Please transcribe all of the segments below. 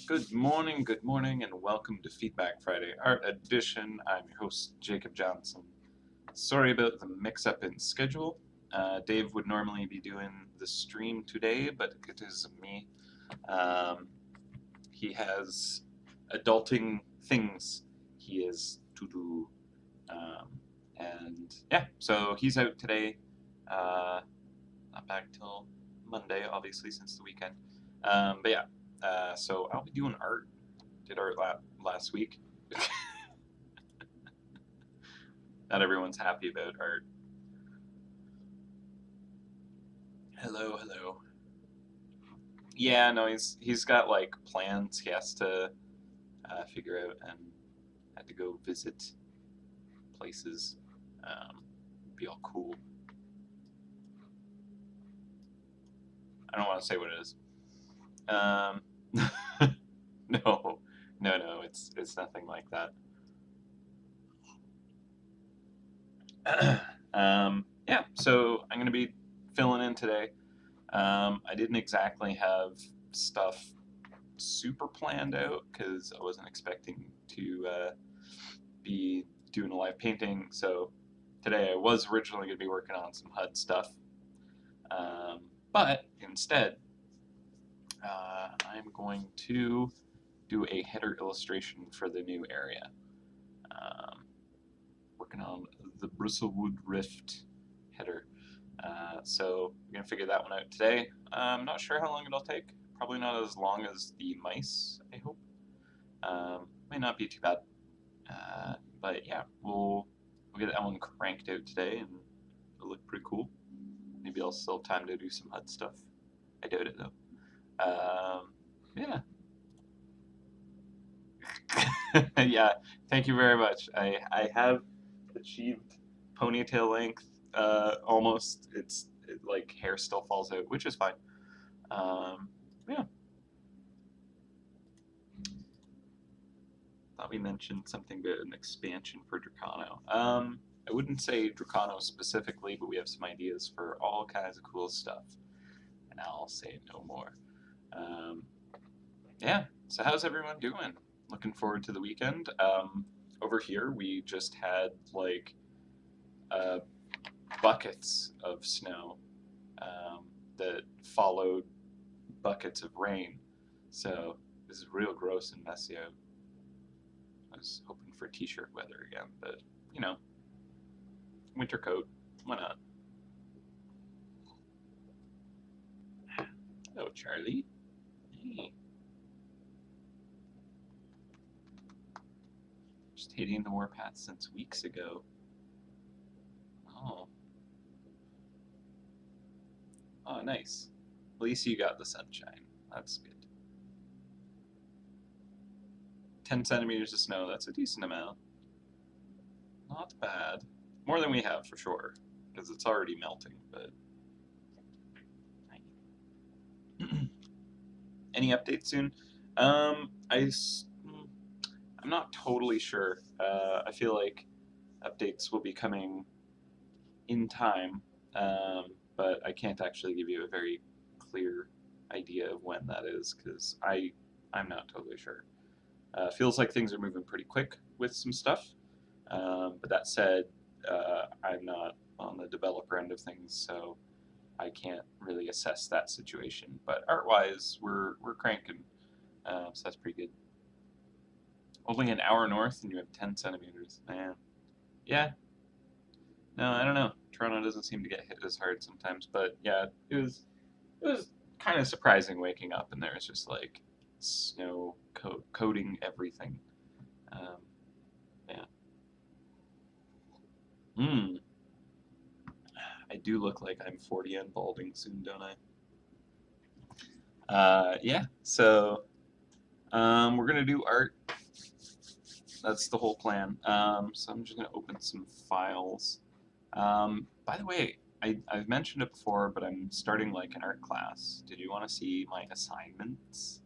Good morning, and welcome to Feedback Friday Art Edition. I'm your host, Jacob Johnson. Sorry about the mix-up in schedule. Dave would normally be doing the stream today, but it is me. Um, he has adulting things he is to do. And yeah, so he's out today. Not back till Monday, obviously, since the weekend. But yeah, so I'll be doing art. Did art last week. Not everyone's happy about art. Hello, hello. Yeah, no, he's got like plans he has to figure out, and had to go visit places. Be all cool. I don't want to say what it is. Um, no, no, it's nothing like that. Yeah, so I'm gonna be filling in today. I didn't exactly have stuff super planned out because I wasn't expecting to be doing a live painting. So today I was originally going to be working on some HUD stuff, but instead I'm going to do a header illustration for the new area. Working on the Bristlewood Rift header. So we're going to figure that one out today. I'm not sure how long it'll take. Probably not as long as the mice, I hope. Might not be too bad. But yeah, we'll get that one cranked out today, and it'll look pretty cool. Maybe I'll still have time to do some HUD stuff. I doubt it though. Yeah, yeah. Thank you very much. I have achieved ponytail length almost. Like hair still falls out, which is fine. Yeah. Thought we mentioned something about an expansion for Dracano. I wouldn't say Dracano specifically, but we have some ideas for all kinds of cool stuff, and I'll say no more. Um, yeah, so how's everyone doing? Looking forward to the weekend. Over here, we just had like uh, buckets of snow that followed buckets of rain, so this is real gross and messy out. I was hoping for t-shirt weather again, but you know, winter coat. Why not? Hello, Charlie. Hey. Just hitting the warpath since weeks ago. Oh. Oh, nice. At least you got the sunshine. That's good. 10 centimeters of snow, that's a decent amount. Not bad. More than we have for sure, because it's already melting, but. Any updates soon? Um, I, I'm not totally sure. I feel like updates will be coming in time, but I can't actually give you a very clear idea of when that is because I'm not totally sure. Feels like things are moving pretty quick with some stuff, but that said, I'm not on the developer end of things, so I can't really assess that situation. But art-wise, we're cranking, so that's pretty good. Only an hour north, and you have 10 centimeters, man. Yeah, no, I don't know. Toronto doesn't seem to get hit as hard sometimes, but yeah, it was kind of surprising waking up and there was just like snow coating everything. Um, yeah. Hmm. I do look like I'm 40 and balding soon, don't I? Yeah. So we're gonna do art. That's the whole plan. So I'm just gonna open some files. By the way, I've mentioned it before, but I'm starting like an art class. Did you want to see my assignments?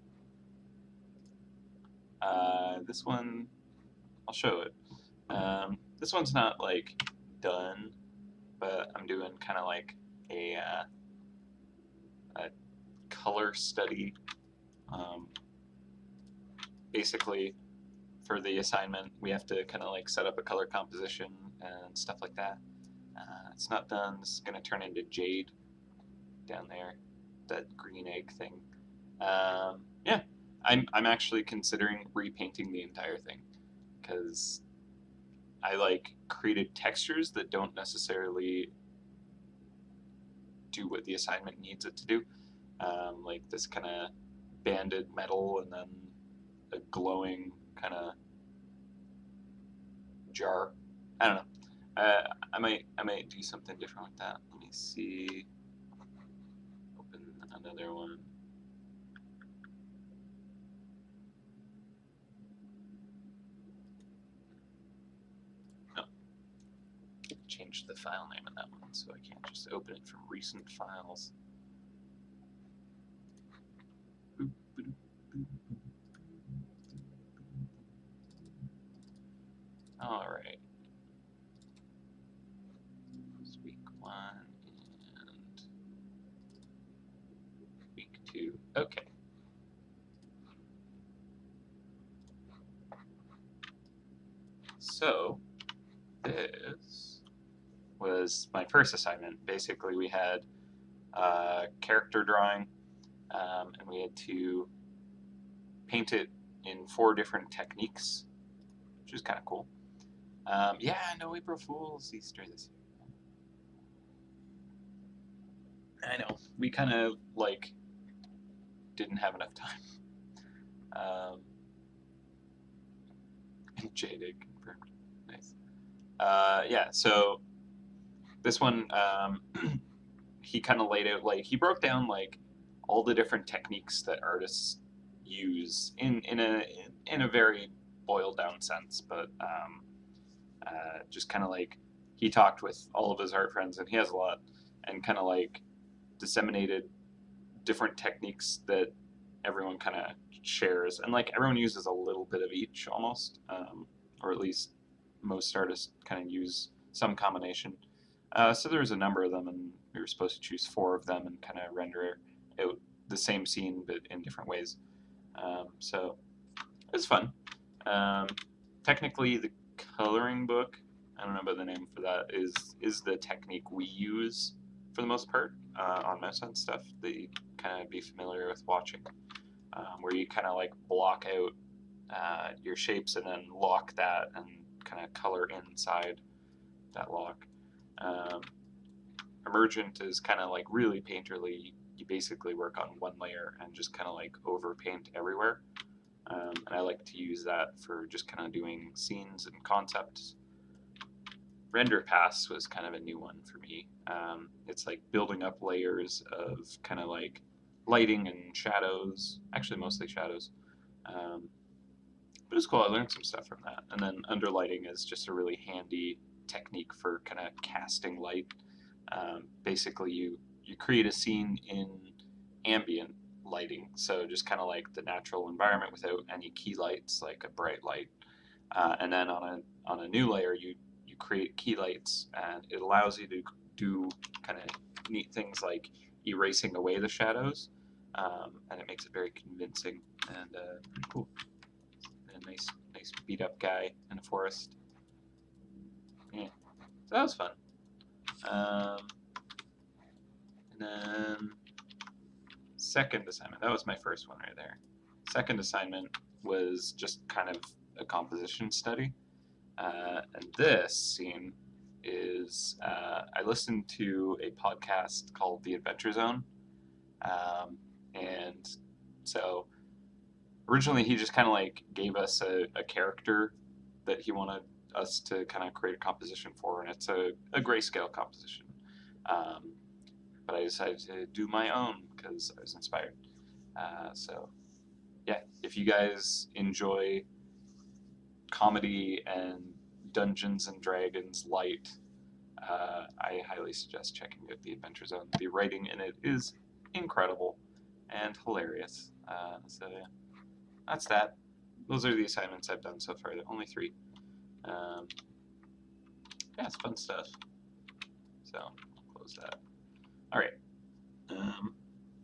This one, I'll show it. This one's not like done, but I'm doing kind of like a color study. Um, basically for the assignment, we have to kind of like set up a color composition and stuff like that. It's not done. This is going to turn into jade down there, that green egg thing. Yeah, I'm actually considering repainting the entire thing because I like created textures that don't necessarily do what the assignment needs it to do. Like this kind of banded metal and then a glowing kind of jar. I don't know. I might do something different with that. Let me see. Open another one. No. Change the file name in that one, so I can't just open it from recent files. All right. It's week 1 and week 2. Okay. So this was my first assignment. Basically, we had character drawing, and we had to paint it in 4 different techniques, which is kind of cool. Yeah, no April Fool's Easter this year. I know. We kind of like didn't have enough time. Jaded confirmed. Nice. Yeah. So this one, he kind of laid out like he broke down like all the different techniques that artists use in a very boiled down sense, but just kind of like he talked with all of his art friends, and he has a lot, and kind of like disseminated different techniques that everyone kind of shares, and like everyone uses a little bit of each almost, or at least most artists kind of use some combination. So there was a number of them, and we were supposed to choose 4 of them and kind of render out the same scene but in different ways. So it was fun. Um, Technically, the coloring book, I don't know about the name for that, is the technique we use for the most part on MouseHunt stuff that you kind of be familiar with watching, where you kind of like block out your shapes and then lock that and kind of color inside that lock. Um, Emergent is kind of like really painterly. You basically work on one layer and just kind of like overpaint everywhere. And I like to use that for just kind of doing scenes and concepts. Render Pass was kind of a new one for me. It's like building up layers of kind of like lighting and shadows, actually mostly shadows. But it's cool. I learned some stuff from that. And then underlighting is just a really handy technique for kind of casting light. Basically, you create a scene in ambient lighting, so just kind of like the natural environment without any key lights, like a bright light. And then on a new layer, you create key lights, and it allows you to do kind of neat things like erasing away the shadows, and it makes it very convincing and pretty cool. A nice beat up guy in a forest. Yeah, so that was fun. And then second assignment, that was my first one right there. Second assignment was just kind of a composition study. And this scene is I listened to a podcast called The Adventure Zone. And so originally he just kind of like gave us a character that he wanted us to kind of create a composition for, and it's a grayscale composition. But I decided to do my own because I was inspired. So yeah, if you guys enjoy comedy and Dungeons and Dragons light, I highly suggest checking out The Adventure Zone. The writing in it is incredible and hilarious. So yeah, that's that. Those are the assignments I've done so far. Only 3. Yeah, it's fun stuff. So I'll close that. All right.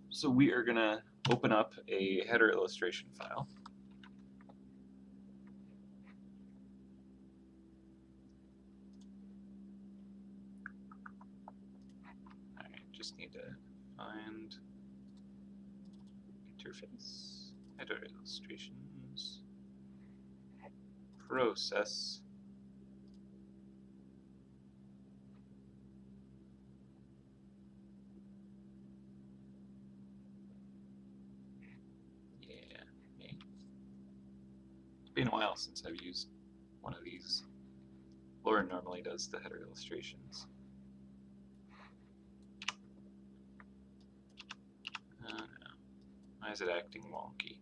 So we are gonna open up a header illustration file. just need to find interface, header illustrations, process. Yeah, me. It's been a while since I've used one of these. Lauren normally does the header illustrations. No. Why is it acting wonky?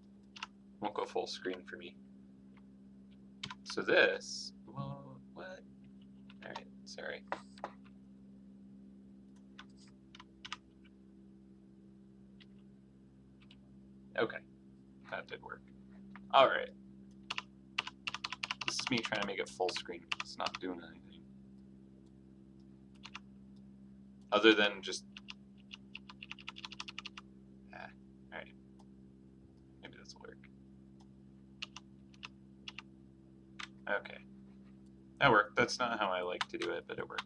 Won't go full screen for me. So this, whoa, what? Alright, sorry. Okay, that did work. Alright. This is me trying to make it full screen. It's not doing anything. Other than just... alright. Maybe this will work. Okay. That worked. That's not how I like to do it, but it worked.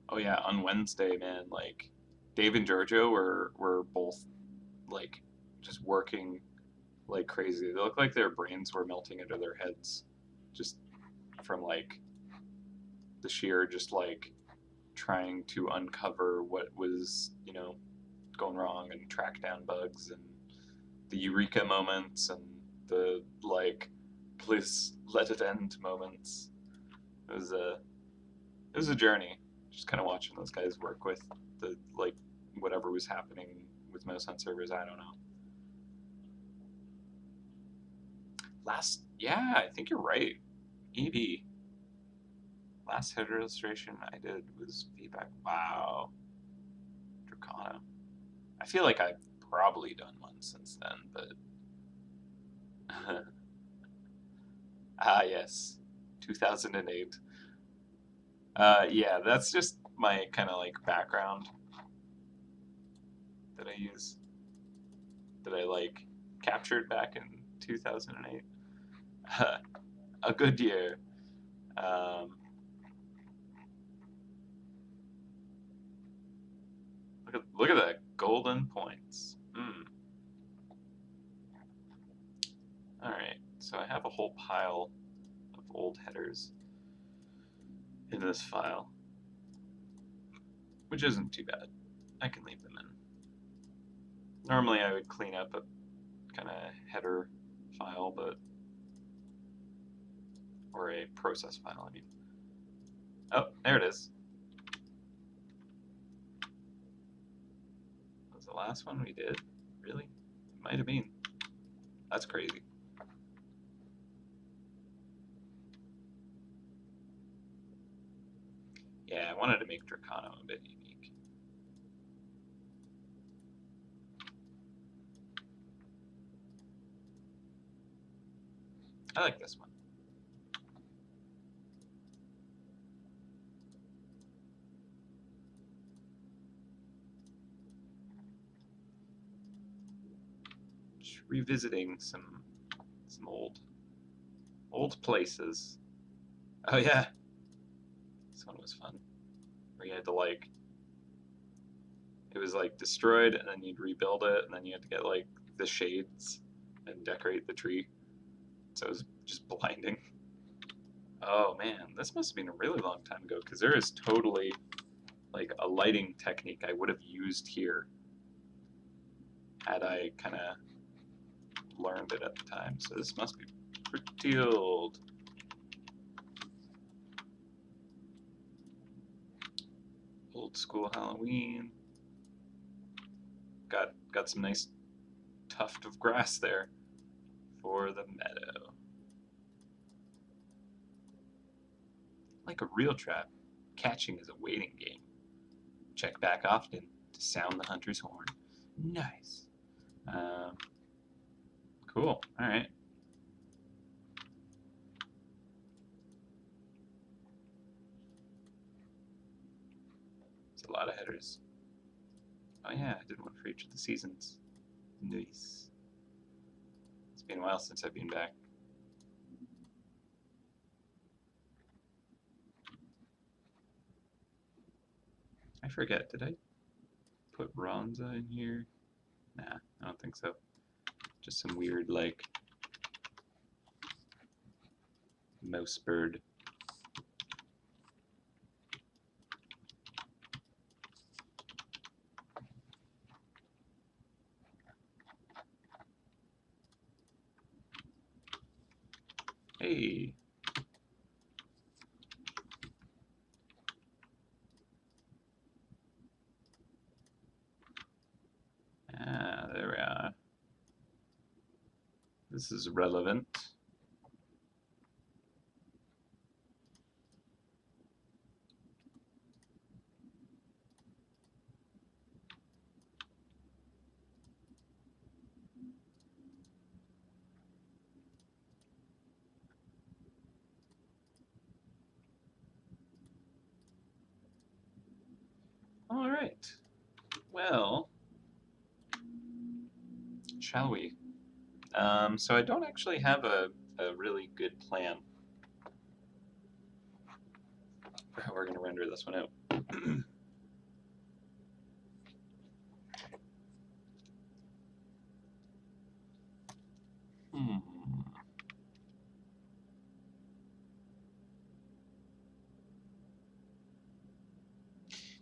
Oh yeah, on Wednesday, man, like Dave and Giorgio were both like just working like crazy. They looked like their brains were melting into their heads just from like the sheer just like trying to uncover what was, you know, going wrong and track down bugs and the eureka moments and the like please let it end moments. It was a journey. Just kind of watching those guys work with the like whatever was happening with MouseHunt servers. I don't know. Yeah, I think you're right. ED. Last header illustration I did was feedback. Wow. Dracano. I feel like I've probably done one since then, but ah yes, 2008. Yeah, that's just my kind of like background that I use, that I like captured back in 2008. A good year. Look at that golden points. All right, so I have a whole pile of old headers in this file, which isn't too bad. I can leave them in. Normally I would clean up a kind of header file, or a process file, I mean. Oh, there it is. That was the last one we did? Really? It might have been. That's crazy. Yeah, I wanted to make Dracano a bit unique. I like this one. Just revisiting some old places. Oh yeah, this one was fun. Where you had to like, it was like destroyed, and then you'd rebuild it, and then you had to get like the shades and decorate the tree. So it was just blinding. Oh man, this must have been a really long time ago, because there is totally like a lighting technique I would have used here had I kind of learned it at the time. So this must be pretty old. Old school Halloween. Got some nice tuft of grass there for the meadow. Like a real trap, catching is a waiting game. Check back often to sound the hunter's horn. Nice. Cool. All right. It's a lot of headers. Oh yeah, I did one for each of the seasons. Nice. been a while since I've been back. I forget, did I put Ronza in here? Nah, I don't think so. Just some weird, like, mouse bird. Hey. Ah, there we are. This is relevant. All right. Well, shall we? So I don't actually have a really good plan for how we're going to render this one out. Hmm.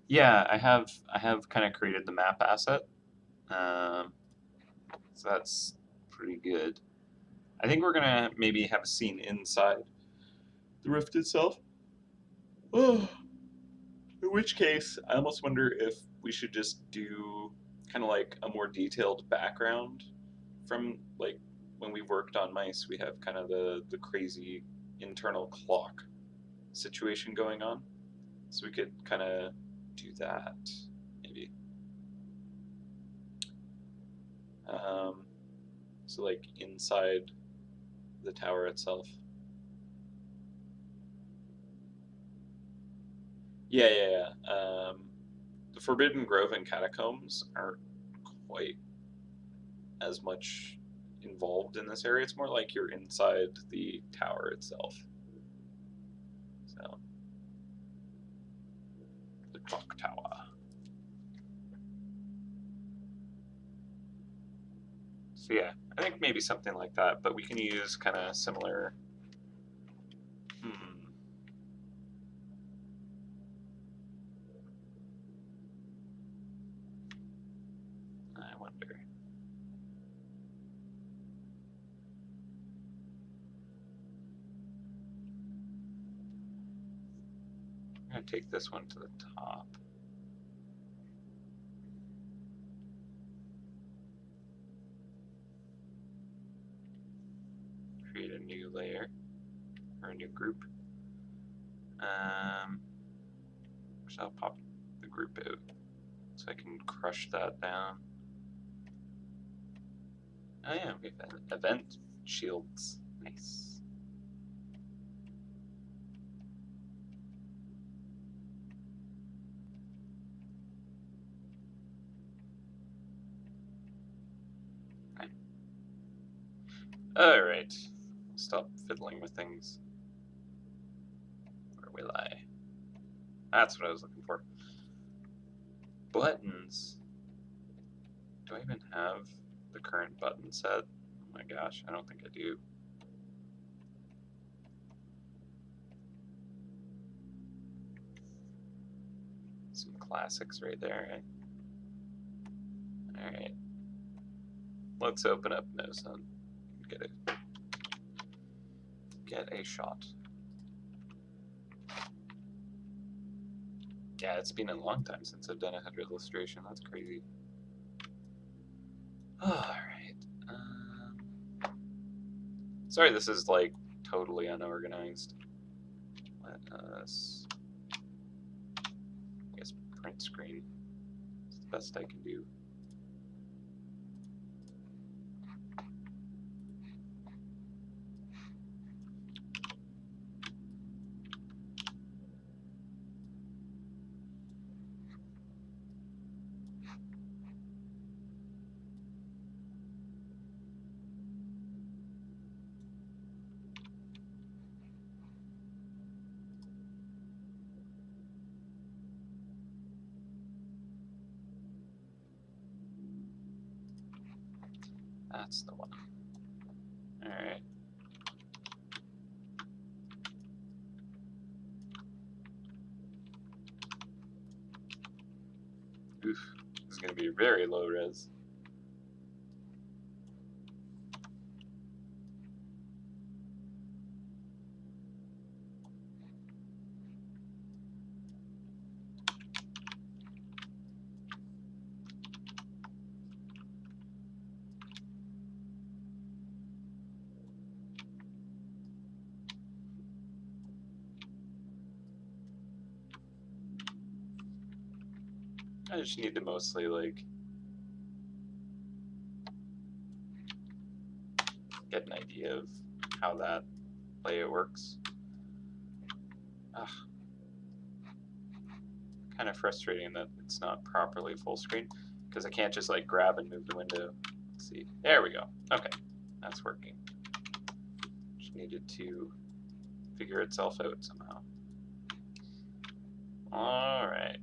Yeah, I have kind of created the map asset, so that's pretty good. I think we're gonna maybe have a scene inside the rift itself. Oh, in which case, I almost wonder if we should just do kind of like a more detailed background from like when we worked on mice. We have kind of the crazy internal clock situation going on, so we could kind of do that maybe. So like inside the tower itself. Yeah. The Forbidden Grove and Catacombs aren't quite as much involved in this area. It's more like you're inside the tower itself. So, the clock tower. So yeah, I think maybe something like that, but we can use kind of similar. I wonder. I'm gonna take this one to the top. Create a new layer or a new group. So I'll pop the group out so I can crush that down. Oh yeah, we have event shields. Nice. Okay. All right. Stop fiddling with things. Where will I? That's what I was looking for. Buttons. Do I even have the current button set? Oh my gosh, I don't think I do. Some classics right there, right? Alright. Let's open up MouseHunt. Get a shot. Yeah, it's been a long time since I've done a HUD illustration. That's crazy. Alright. Sorry, this is like totally unorganized. Let us, I guess, print screen. It's the best I can do. That's the one. All right. Oof, this is going to be very low res. I just need to mostly like get an idea of how that layout works. Ugh. Kind of frustrating that it's not properly full screen because I can't just like grab and move the window. Let's see. There we go. Okay, that's working. Just needed to figure itself out somehow. All right.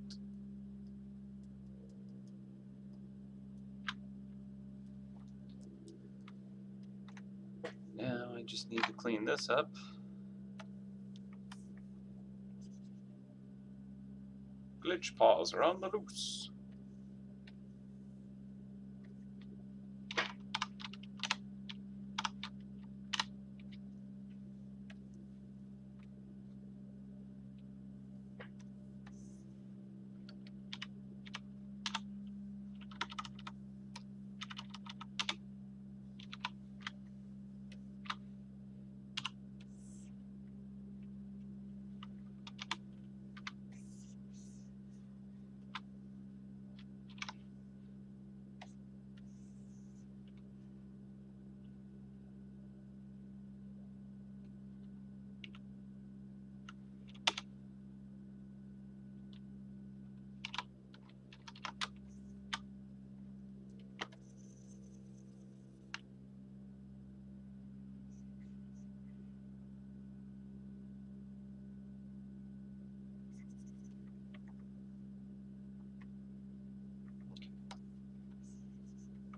Now I just need to clean this up. Glitch paws are on the loose.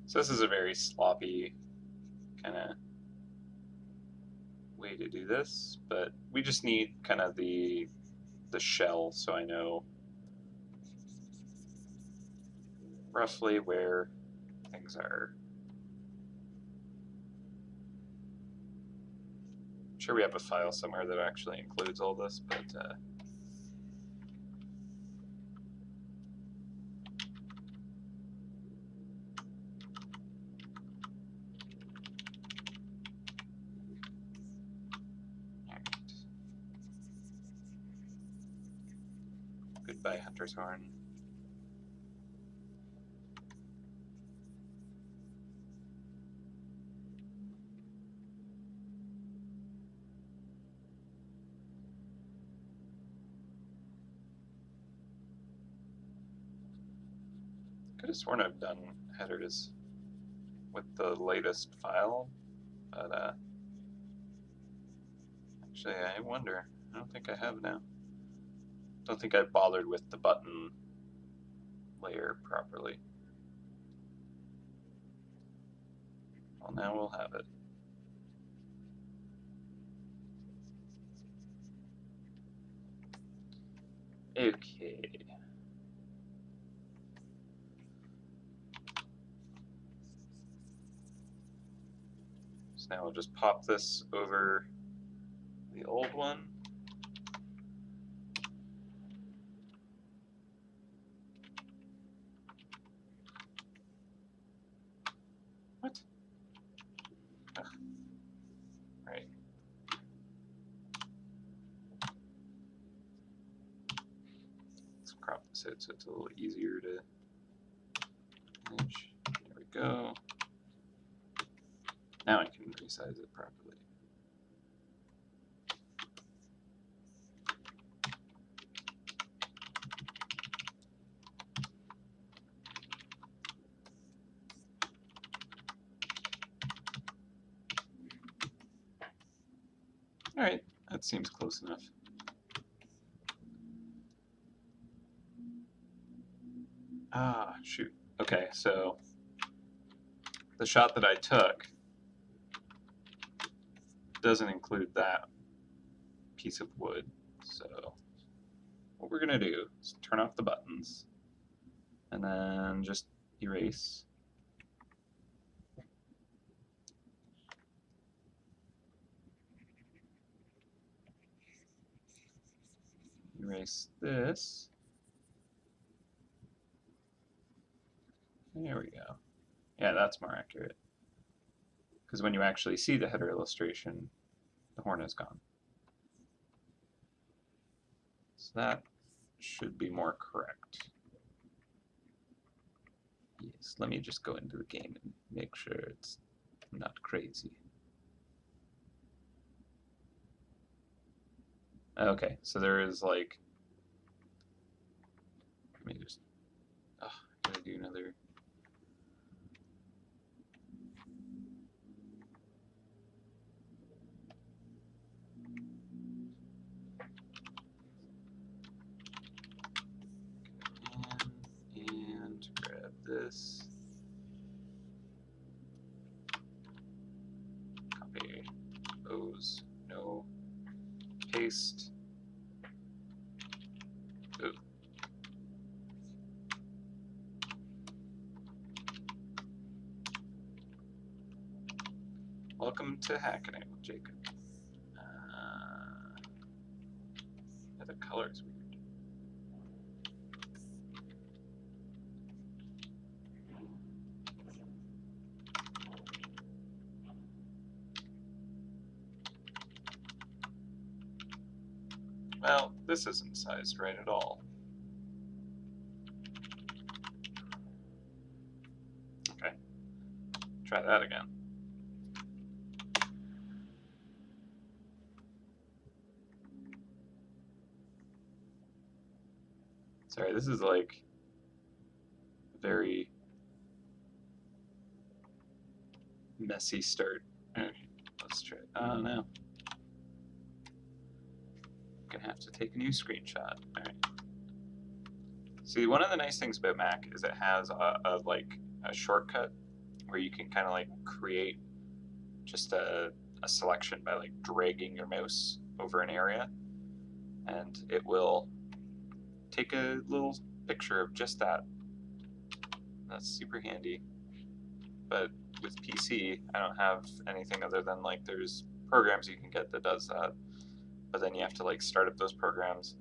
So this is a very sloppy kind of way to do this, but we just need kind of the shell so I know roughly where things are. I'm sure we have a file somewhere that actually includes all this, but goodbye, Hunter's Horn. Could have sworn I've done headers with the latest file, but actually I wonder. I don't think I have now. Don't think I bothered with the button layer properly. Well, now we'll have it. Okay. So now we'll just pop this over the old one. What? Ugh. Right. Let's crop this out so it's a little easier to manage. There we go. Now I can resize it properly. All right, that seems close enough. Ah, shoot. Okay, so the shot that I took doesn't include that piece of wood. So what we're gonna do is turn off the buttons and then just erase. Erase this. There we go. Yeah, that's more accurate. Because when you actually see the header illustration, the horn is gone. So that should be more correct. Yes, let me just go into the game and make sure it's not crazy. Okay, so there is like, let me just, oh, I gotta do another. And grab this. Copy those. No. Paste. Ooh. Welcome to Hacking It with Jacob. Yeah, the color is weird. Well, this isn't sized right at all. Okay, try that again. Sorry, this is like very messy start. Okay, let's try it. Oh no. Gonna have to take a new screenshot. Alright. See, one of the nice things about Mac is it has like a shortcut where you can kind of like create just a selection by like dragging your mouse over an area, and it will take a little picture of just that. That's super handy. But with PC, I don't have anything other than like there's programs you can get that does that, but then you have to like start up those programs,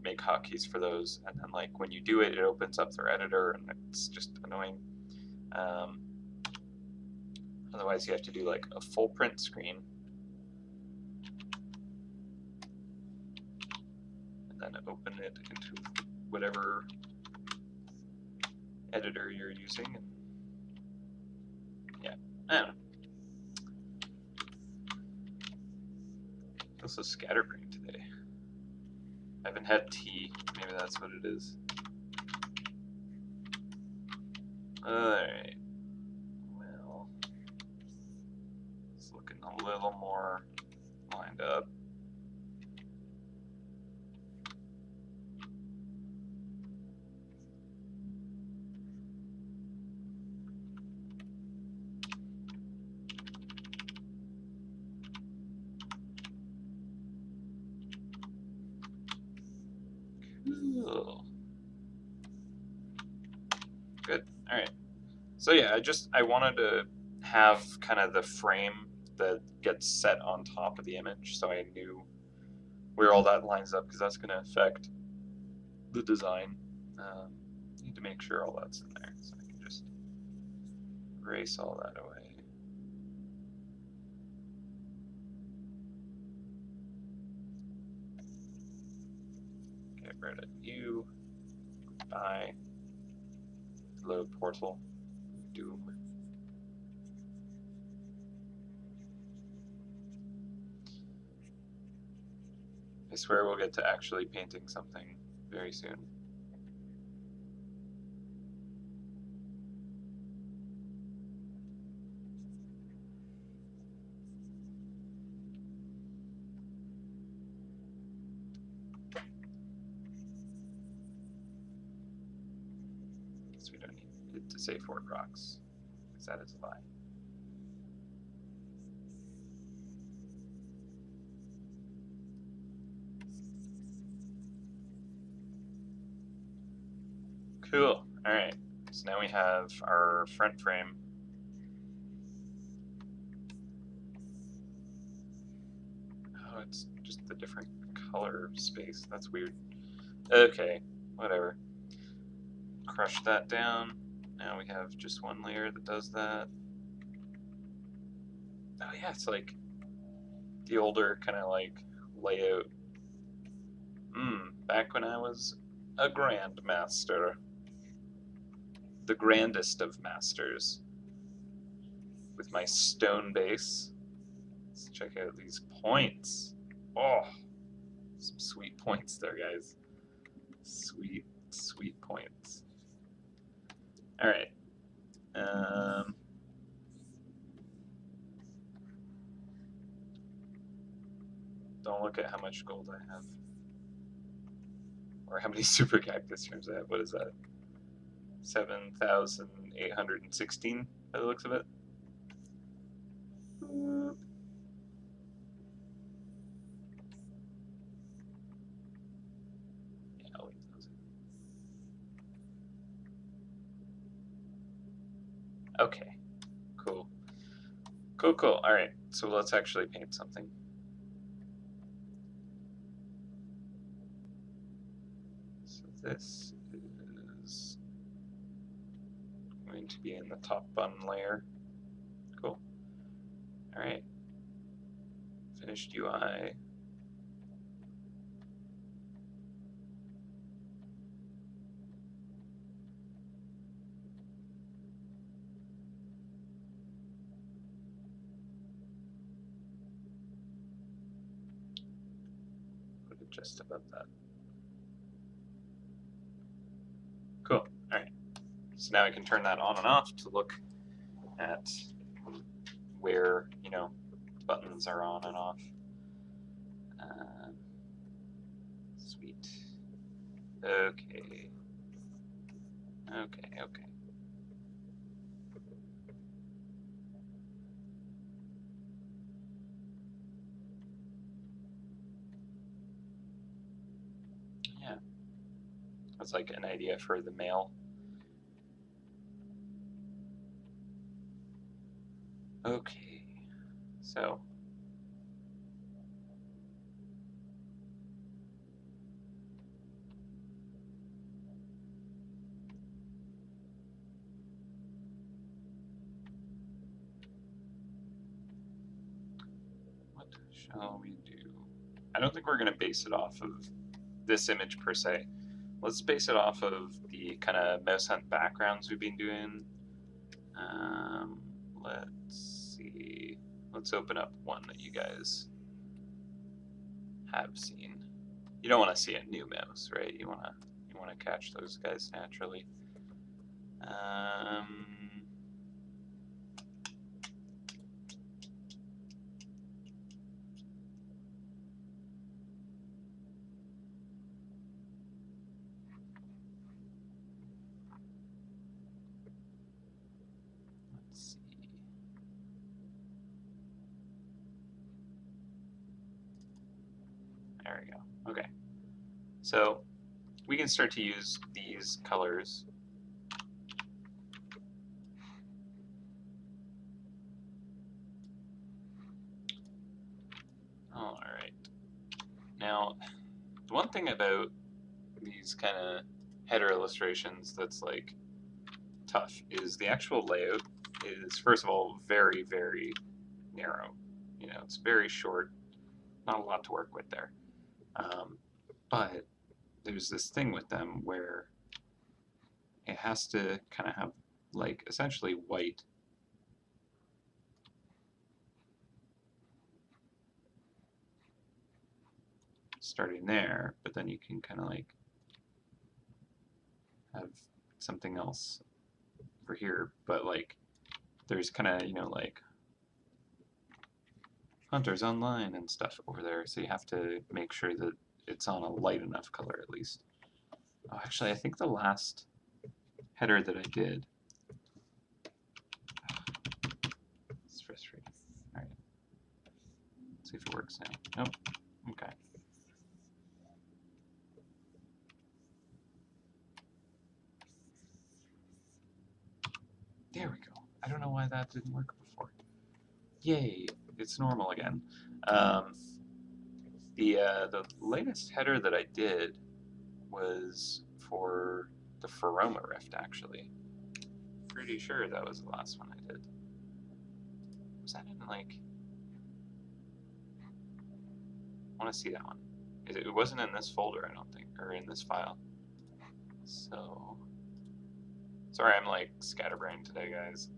make hotkeys for those, and then like when you do it, it opens up their editor, and it's just annoying. Otherwise, you have to do like a full print screen, and then open it into whatever editor you're using. And yeah, I don't know. I feel so scatterbrained today. I haven't had tea. Maybe that's what it is. Alright. Well, it's looking a little more lined up. Cool. Good. All right. So yeah, I wanted to have kind of the frame that gets set on top of the image, so I knew where all that lines up, because that's going to affect the design. Need to make sure all that's in there, so I can just erase all that away. Get rid of you. Bye. Load portal. Doom. I swear we'll get to actually painting something very soon. Guess we don't need it to say Fort Rocks. Is that a lie? Cool. All right. So now we have our front frame. Oh, it's just the different color space. That's weird. Okay, whatever. Crush that down. Now we have just one layer that does that. Oh yeah, it's like the older kind of like layout. Back when I was a grandmaster. The grandest of masters. With my stone base. Let's check out these points. Oh, some sweet points there, guys. Sweet, sweet points. All right. Don't look at how much gold I have. Or how many super cactus frames I have. What is that? 7,816 by the looks of it. Yeah, I'll leave those in. Okay. Cool. Cool, cool. All right. So let's actually paint something. So this is going to be in the top bun layer. Cool. All right. Finished UI. Put it just above that. Cool. All right. So now I can turn that on and off to look at where, you know, buttons are on and off. Sweet. Okay. Okay, okay. Yeah. That's like an idea for the mail. Okay. So. What shall we do? I don't think we're going to base it off of this image per se. Let's base it off of the kind of MouseHunt backgrounds we've been doing. Let's see. Let's open up one that you guys have seen. You don't want to see a new mouse, right? You want to catch those guys naturally. Let's see. There we go. Okay. So we can start to use these colors. All right. Now, the one thing about these kind of header illustrations that's like tough is the actual layout is, first of all, very, very narrow. You know, it's very short, not a lot to work with there. But there's this thing with them where it has to kind of have like essentially white starting there, but then you can kind of like have something else for here, but like there's kind of, you know, like Hunters Online and stuff over there, so you have to make sure that it's on a light enough color at least. Oh, actually, I think the last header that I did, stress-free. All right. Let's see if it works now. Nope. Okay. There we go. I don't know why that didn't work before. Yay! It's normal again. The latest header that I did was for the Feroma Rift, actually. Pretty sure that was the last one I did. Was that in, like... I want to see that one. It wasn't in this folder, I don't think, or in this file. So... Sorry, I'm, like, scatterbrained today, guys.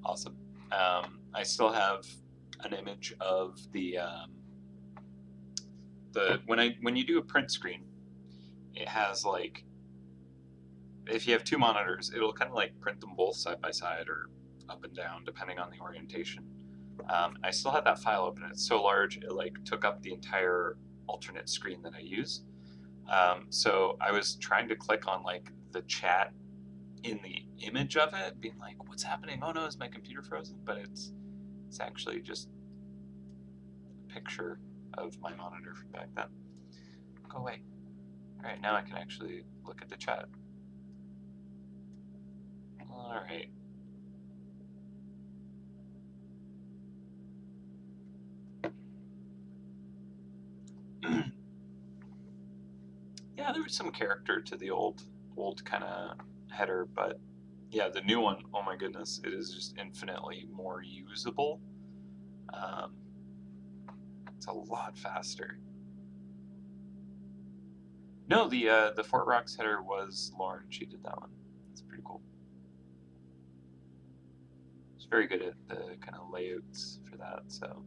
Awesome. I still have an image of the when you do a print screen, it has like, if you have two monitors, it'll kind of like print them both side by side or up and down depending on the orientation. I still have that file open. It's so large it like took up the entire alternate screen that I use. So I was trying to click on like the chat in the image of it, being like, what's happening? Oh no, is my computer frozen? But it's actually just a picture of my monitor from back then. Go away. All right, now I can actually look at the chat. All right. Yeah, there was some character to the old kind of header, but yeah, the new one, oh my goodness, it is just infinitely more usable. It's a lot faster. No, the Fort Rocks header was Lauren. She did that one. That's pretty cool. She's very good at the kind of layouts for that, so.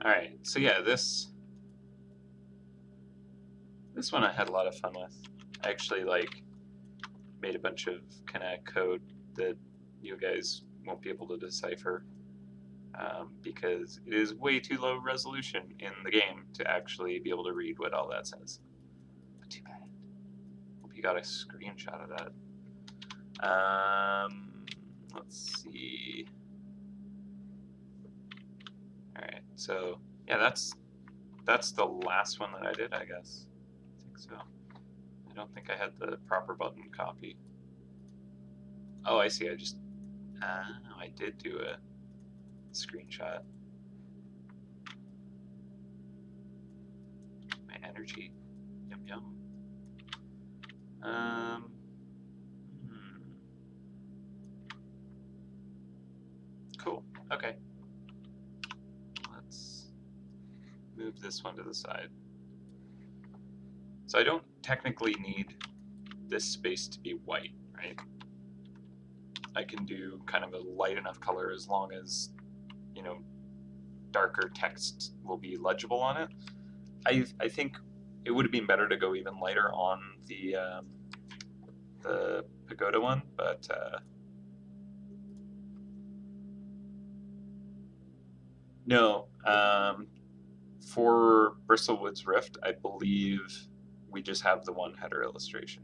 All right, so yeah, this one I had a lot of fun with. I actually like made a bunch of kind of code that you guys won't be able to decipher because it is way too low resolution in the game to actually be able to read what all that says. But too bad. Hope you got a screenshot of that. Let's see. All right, so yeah, that's the last one that I did, I guess. I think so. I don't think I had the proper button copy. Oh, I see. I did do a screenshot. My energy. Yum yum. Cool. Okay. Let's move this one to the side. So I don't technically need this space to be white, right? I can do kind of a light enough color as long as, you know, darker text will be legible on it. I think it would have been better to go even lighter on the Pagoda one, but no. For Bristlewood's Rift, I believe we just have the one header illustration.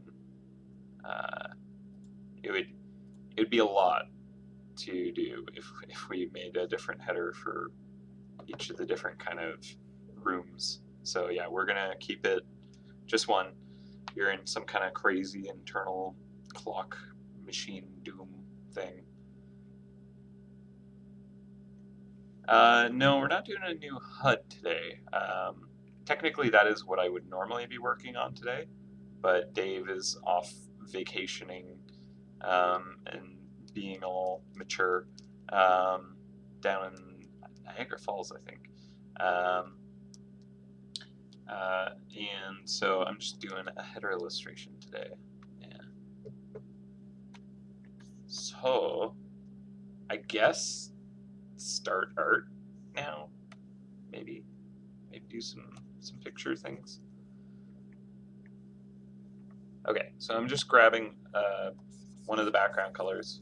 It would be a lot to do if we made a different header for each of the different kind of rooms. So yeah, we're gonna keep it just one. You're in some kind of crazy internal clock machine doom thing. No, we're not doing a new HUD today. Technically, that is what I would normally be working on today, but Dave is off vacationing and being all mature down in Niagara Falls, I think. Um, and so I'm just doing a header illustration today. Yeah. So I guess start art now. Maybe do some picture things. Okay, so I'm just grabbing one of the background colors.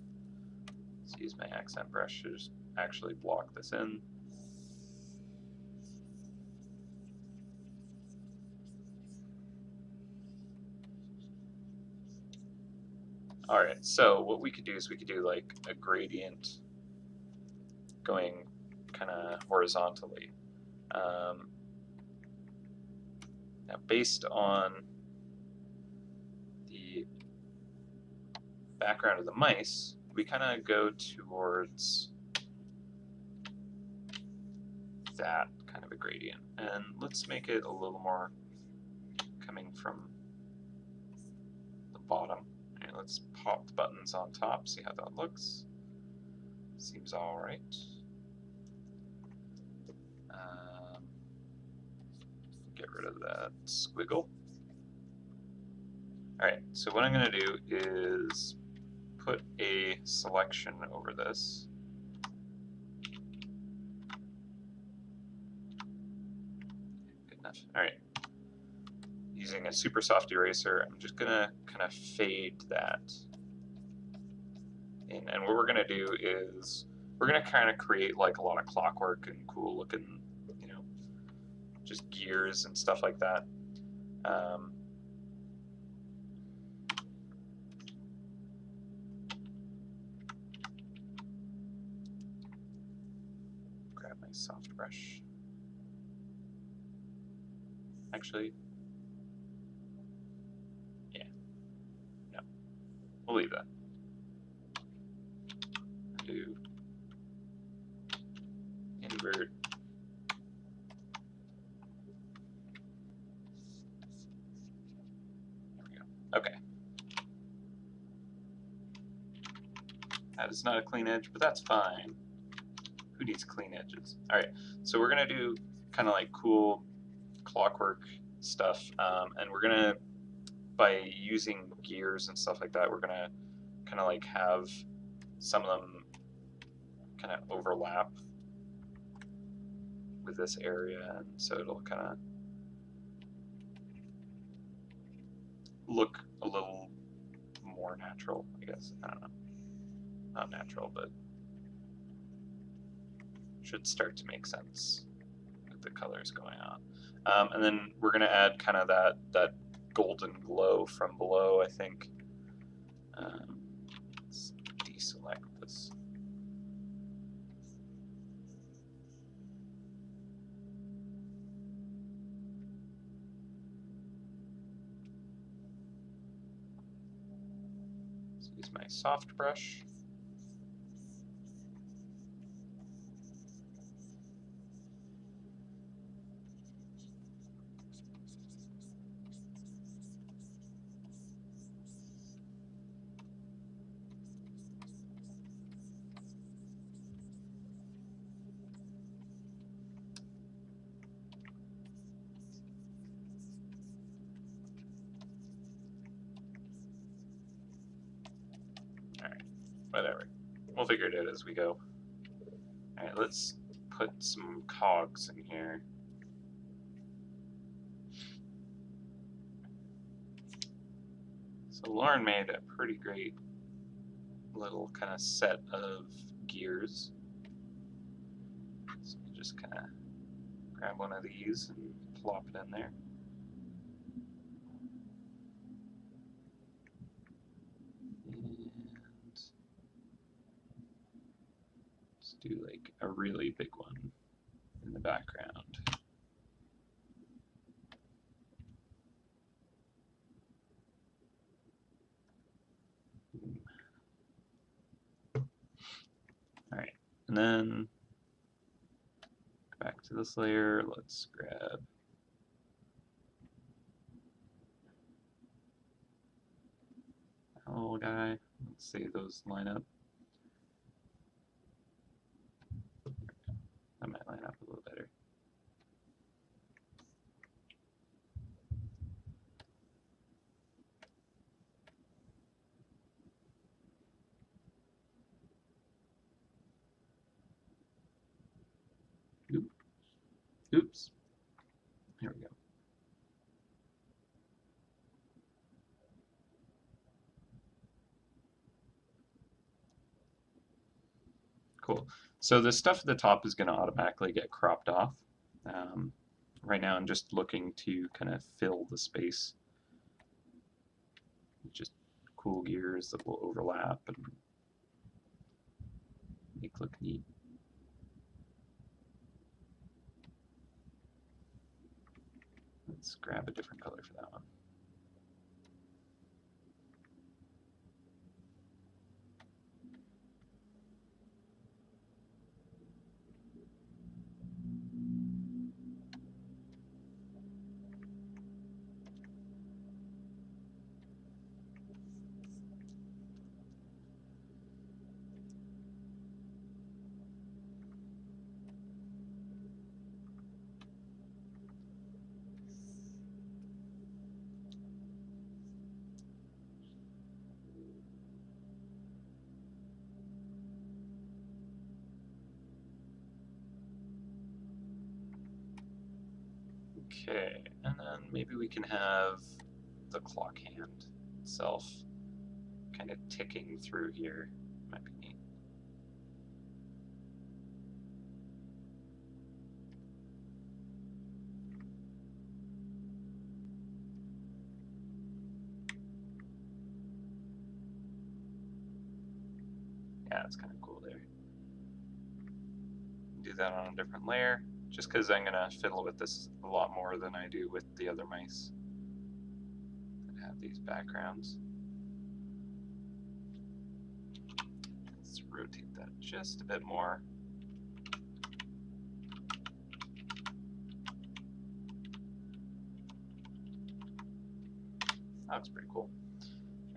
Let's use my accent brush to just actually block this in. All right, so what we could do is we could do like a gradient going kind of horizontally. Now, based on the background of the mice, we kind of go towards that kind of a gradient. And let's make it a little more coming from the bottom. And let's pop the buttons on top, see how that looks. Seems all right. Get rid of that squiggle. All right, so what I'm going to do is put a selection over this. Good enough. All right. Using a super soft eraser, I'm just going to kind of fade that in. And what we're going to do is we're going to kind of create like a lot of clockwork and cool looking, you know, just gears and stuff like that. Grab my soft brush. Actually, yeah, no, we'll leave that. Do invert. There we go. Okay. That is not a clean edge, but that's fine. Who needs clean edges? All right, so we're gonna do kind of like cool clockwork stuff, and we're gonna, by using gears and stuff like that, we're gonna kind of like have some of them kind of overlap with this area, and so it'll kind of look a little more natural, I guess. I don't know, not natural, but should start to make sense with the colors going on. And then we're going to add kind of that golden glow from below, I think. Let's deselect this. Let's use my soft brush. Alright, whatever. We'll figure it out as we go. Alright, let's put some cogs in here. So Lauren made a pretty great little kind of set of gears. So you just kind of grab one of these and plop it in there. And let's do like a really big one in the background. All right, and then Back to this layer. Let's grab that little guy. Let's see those line up. That might line up a little better. Oops. Here we go. Cool. So the stuff at the top is going to automatically get cropped off. Right now I'm just looking to kind of fill the space. Just cool gears that will overlap and make look neat. Let's grab a different color for that one. Okay, and then maybe we can have the clock hand itself kind of ticking through here. Might be neat. Yeah, it's kind of cool there. Do that on a different layer, just because I'm going to fiddle with this a lot more than I do with the other mice that have these backgrounds. Let's rotate that just a bit more. That's pretty cool.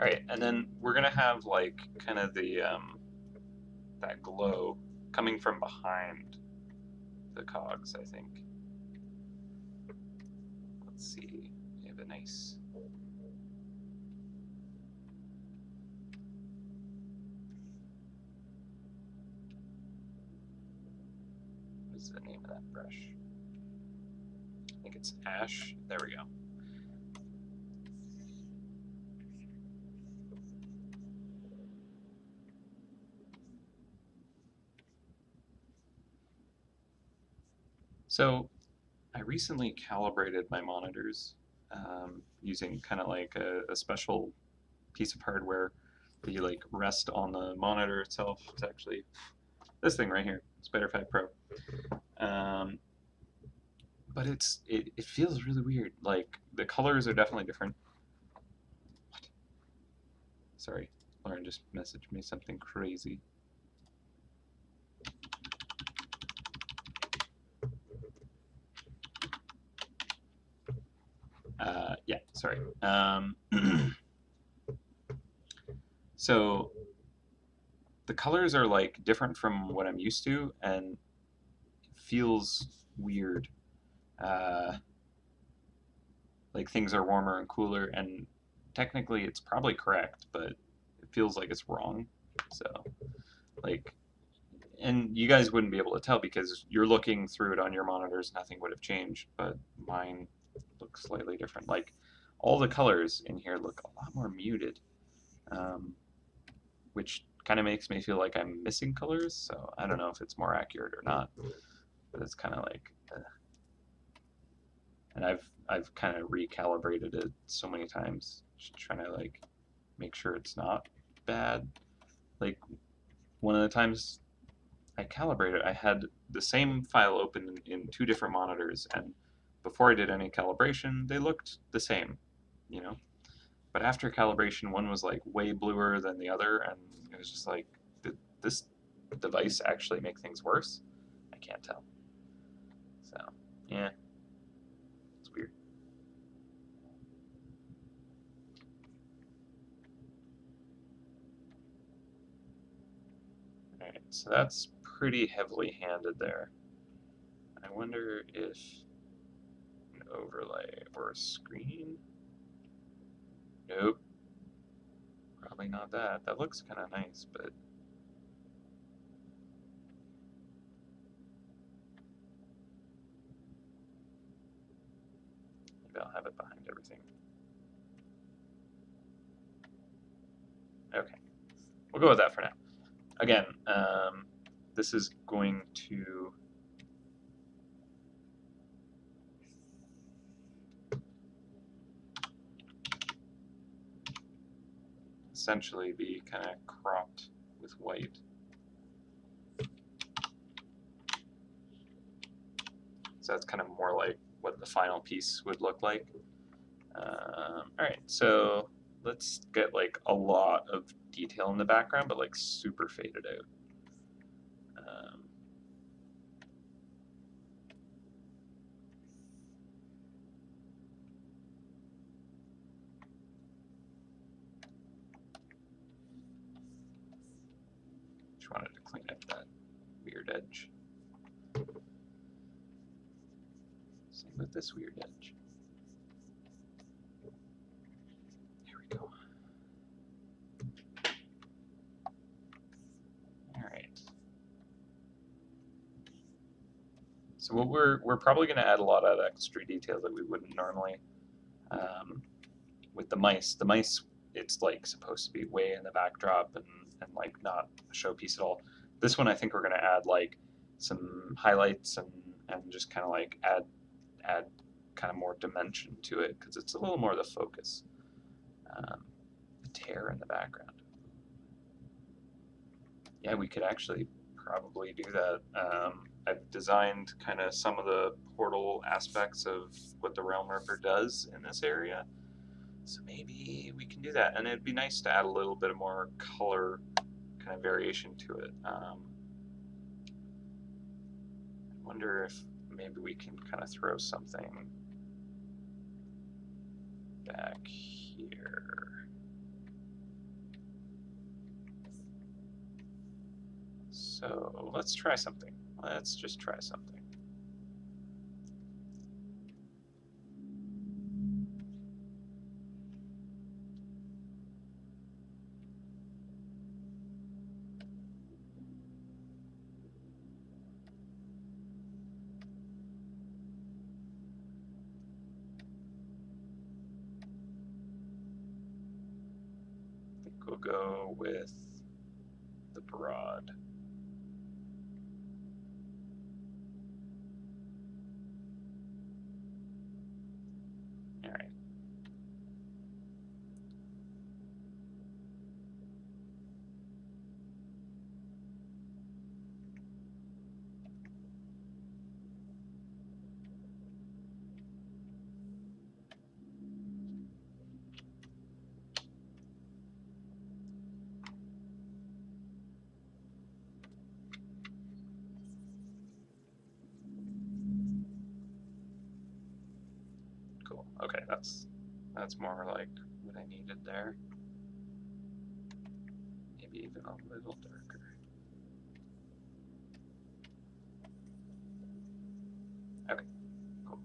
All right, and then we're gonna have like kind of the that glow coming from behind the cogs, I think. Let's see. We have a nice. What's the name of that brush? I think it's Ash. There we go. So I recently calibrated my monitors using kind of like a special piece of hardware that you like rest on the monitor itself. It's actually this thing right here, Spider 5 Pro. But it feels really weird. Like the colors are definitely different. What? Sorry, Lauren just messaged me something crazy. Yeah, sorry. So the colors are like different from what I'm used to, and it feels weird. Like things are warmer and cooler, and technically it's probably correct, but it feels like it's wrong. So, like, and you guys wouldn't be able to tell because you're looking through it on your monitors, nothing would have changed, but mine looks slightly different. Like, all the colors in here look a lot more muted, which kind of makes me feel like I'm missing colors, so I don't know if it's more accurate or not, but it's kind of like, and I've kind of recalibrated it so many times, just trying to like make sure it's not bad. Like one of the times I calibrated, I had the same file open in two different monitors, and before I did any calibration, they looked the same, you know. But after calibration, one was like way bluer than the other, and it was just like, did this device actually make things worse? I can't tell. Yeah, it's weird. Alright, so that's pretty heavily handed there. I wonder if an overlay or a screen? Nope. Probably not that. That looks kind of nice, but maybe I'll have it behind everything. Okay, we'll go with that for now. Again, this is going to essentially be kind of cropped with white. So that's kind of more like what the final piece would look like. All right, so let's get like a lot of detail in the background, but like super faded out. Just wanted to clean up that weird edge. Same with this weird edge. There we go. All right. So what we're probably going to add a lot of extra detail that we wouldn't normally. With the mice, it's like supposed to be way in the backdrop and like not a showpiece at all. This one I think we're going to add like some highlights and just kind of like add kind of more dimension to it because it's a little more the focus. The tear in the background. Yeah, we could actually probably do that. I've designed kind of some of the portal aspects of what the Realm Ripper does in this area. So maybe we can do that. And it'd be nice to add a little bit of more color kind of variation to it. I wonder if maybe we can kind of throw something back here. So let's try something. Let's just try something. I think we'll go with the broad. All right. Cool. Okay, that's more like what I needed there. Maybe even a little darker. Okay, cool.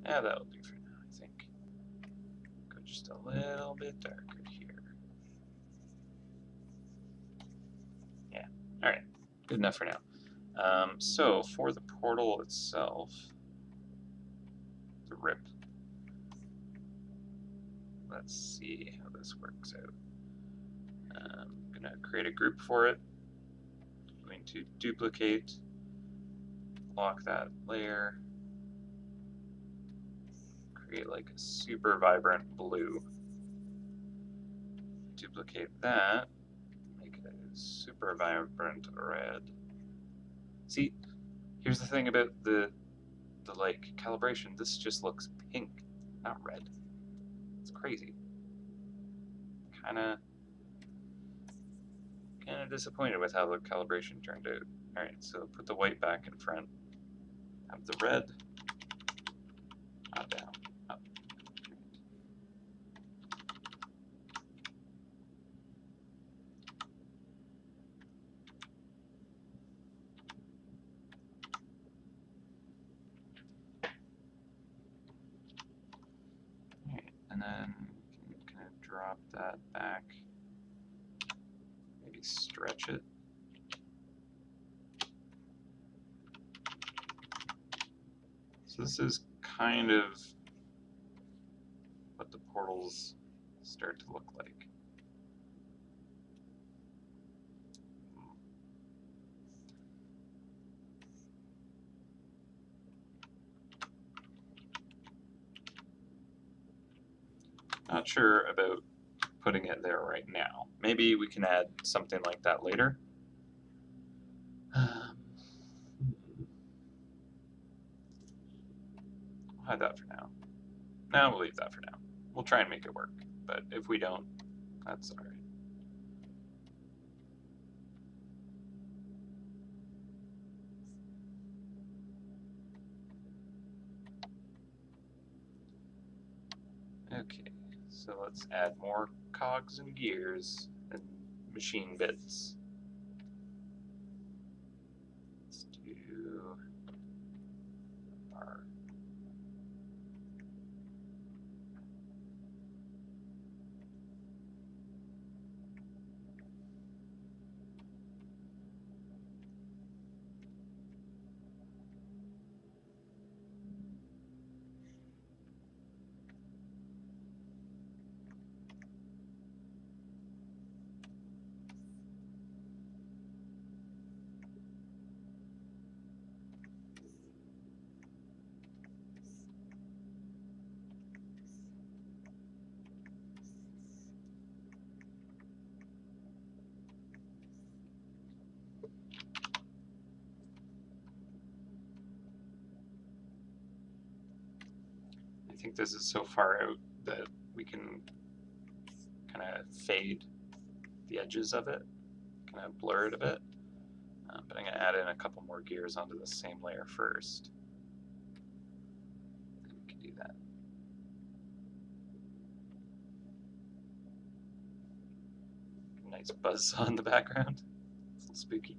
Yeah, that'll do for now, I think. Go just a little bit darker here. Yeah, all right, good enough for now. So for the portal itself, the rip. let's see how this works out. I'm going to create a group for it. I'm going to duplicate, lock that layer, create like a super vibrant blue. Duplicate that, make it a super vibrant red. See, here's the thing about the like calibration. This just looks pink, not red. It's crazy. Kinda disappointed with how the calibration turned out. Alright, so put the white back in front. Have the red. Not down. Up. Alright, and then kind of drop that back. Maybe stretch it. So this is kind of what the portals start to look like. Not sure about putting it there right now. Maybe we can add something like that later. I'll hide that for now. No, we'll leave that for now. We'll try and make it work, but if we don't, that's all right. Okay, so let's add more cogs and gears and machine bits. Let's do our I think this is so far out that we can kind of fade the edges of it, kind of blur it a bit. But I'm going to add in a couple more gears onto the same layer first. And we can do that. Nice buzz on the background. It's a little spooky.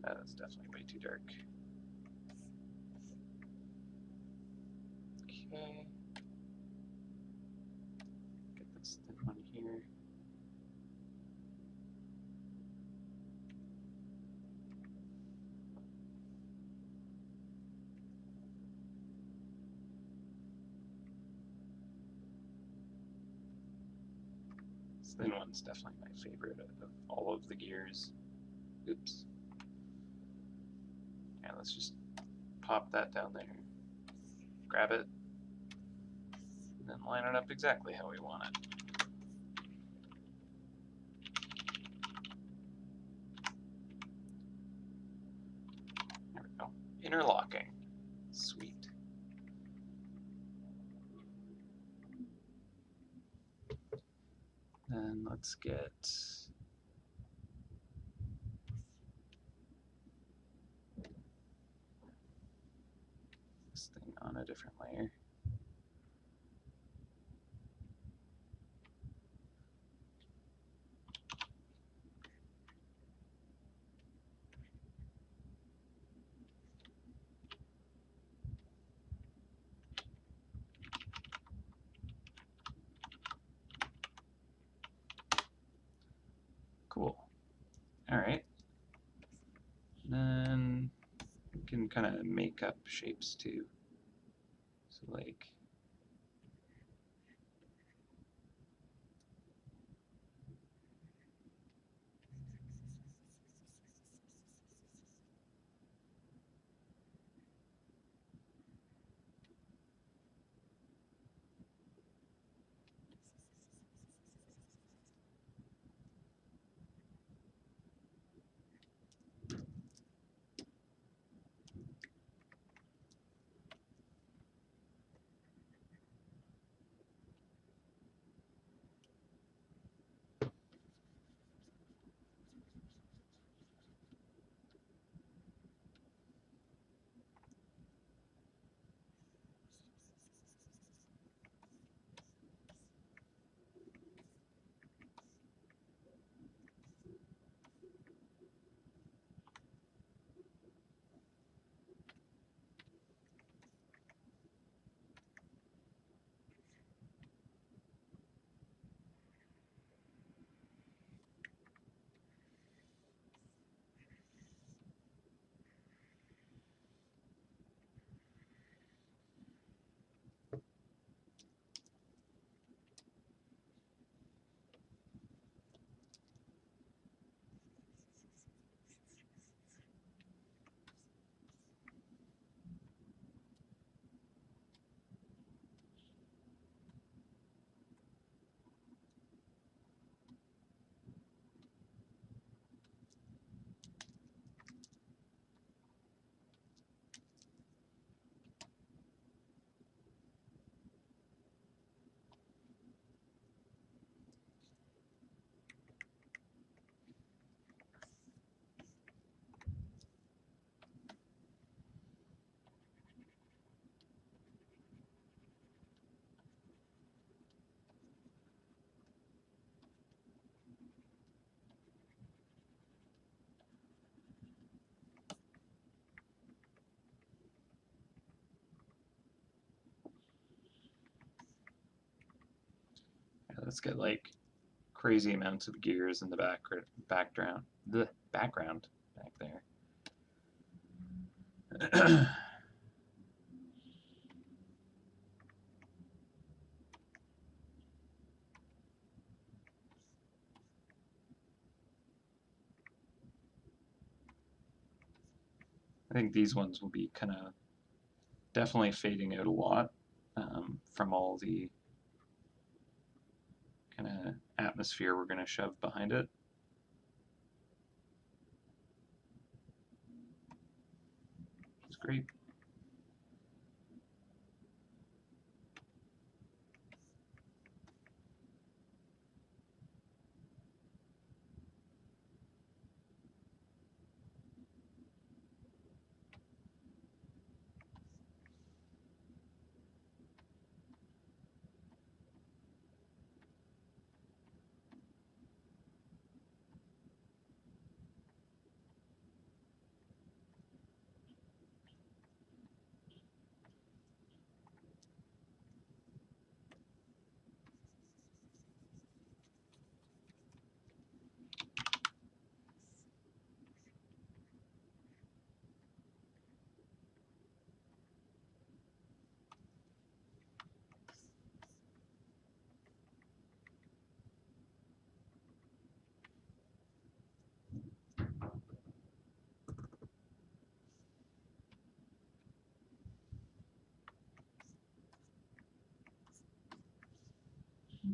That's definitely way too dark. Okay. Get this thin one here. This thin one's definitely my favorite of all of the gears. Oops. Yeah, let's just pop that down there. Grab it. And then line it up exactly how we want it. There we go. Interlocking. Sweet. Then let's get different layer. Cool. All right. Then we can kind of make up shapes too. So like, let's get like crazy amounts of gears in the background. The background back there. I think these ones will be kind of definitely fading out a lot from all the kind of atmosphere we're going to shove behind it. It's great.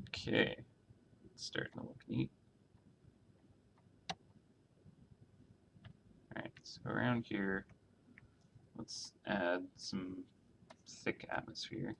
Okay, it's starting to look neat. Alright, so around here, let's add some thick atmosphere.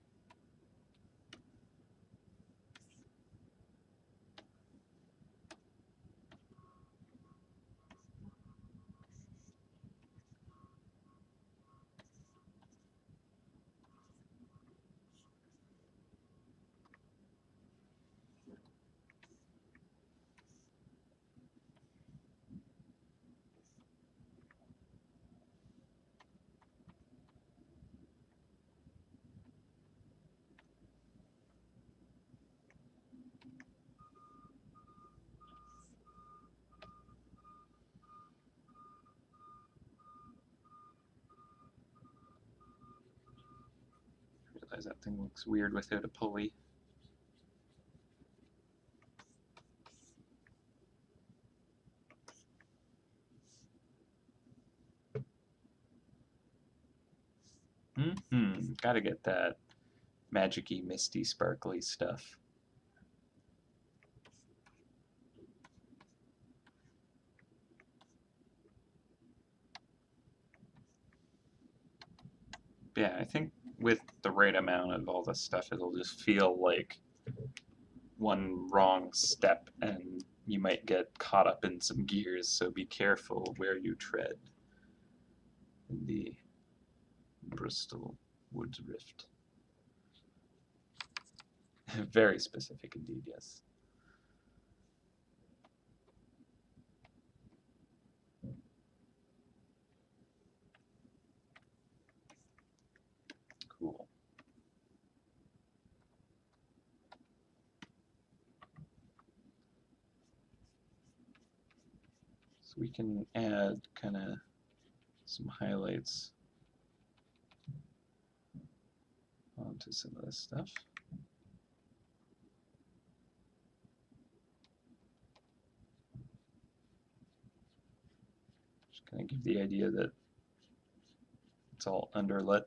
Besides, that thing looks weird without a pulley. Gotta get that magic-y, misty, sparkly stuff. Yeah, I think with the right amount of all this stuff, it'll just feel like one wrong step and you might get caught up in some gears, so be careful where you tread in the Bristol Woods Rift. Very specific indeed, yes. Cool. So we can add kind of some highlights onto some of this stuff. Just kind of give the idea that it's all underlit.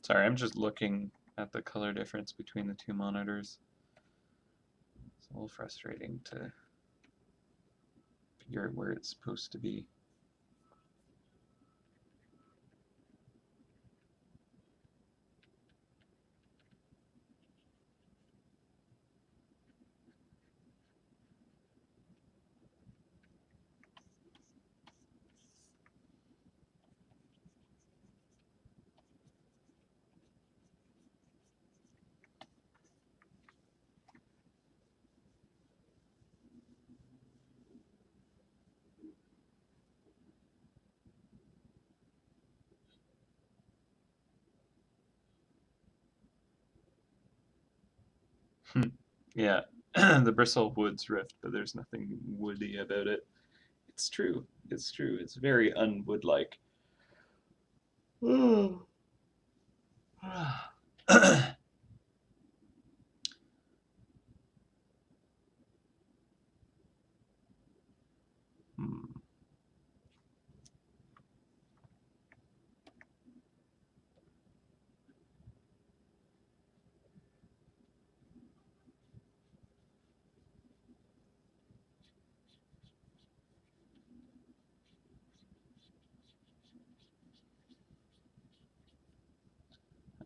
Sorry, I'm just looking at the color difference between the two monitors. It's a little frustrating to figure out where it's supposed to be. Yeah, the Bristle Woods Rift, but there's nothing woody about it. It's true. It's true. It's very unwood-like.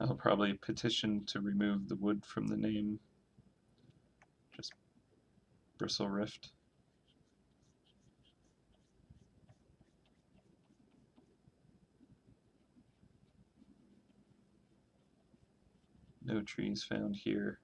I'll probably petition to remove the wood from the name. Just Bristle Rift. No trees found here.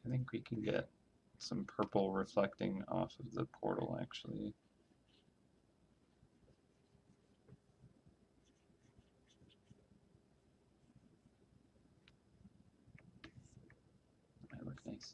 I think we can get some purple reflecting off of the portal, actually. Might look nice.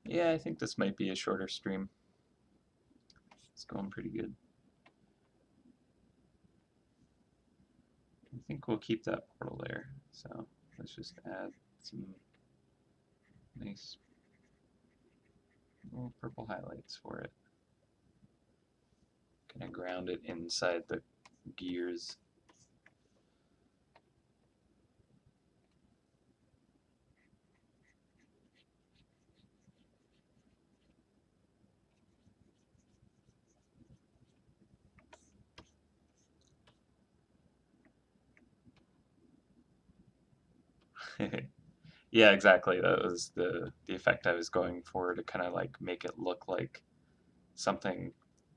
Yeah, I think this might be a shorter stream. It's going pretty good. I think we'll keep that portal there. So let's just add some nice little purple highlights for it. Kind of ground it inside the gears. Yeah, exactly. That was the effect I was going for, to kind of like make it look like something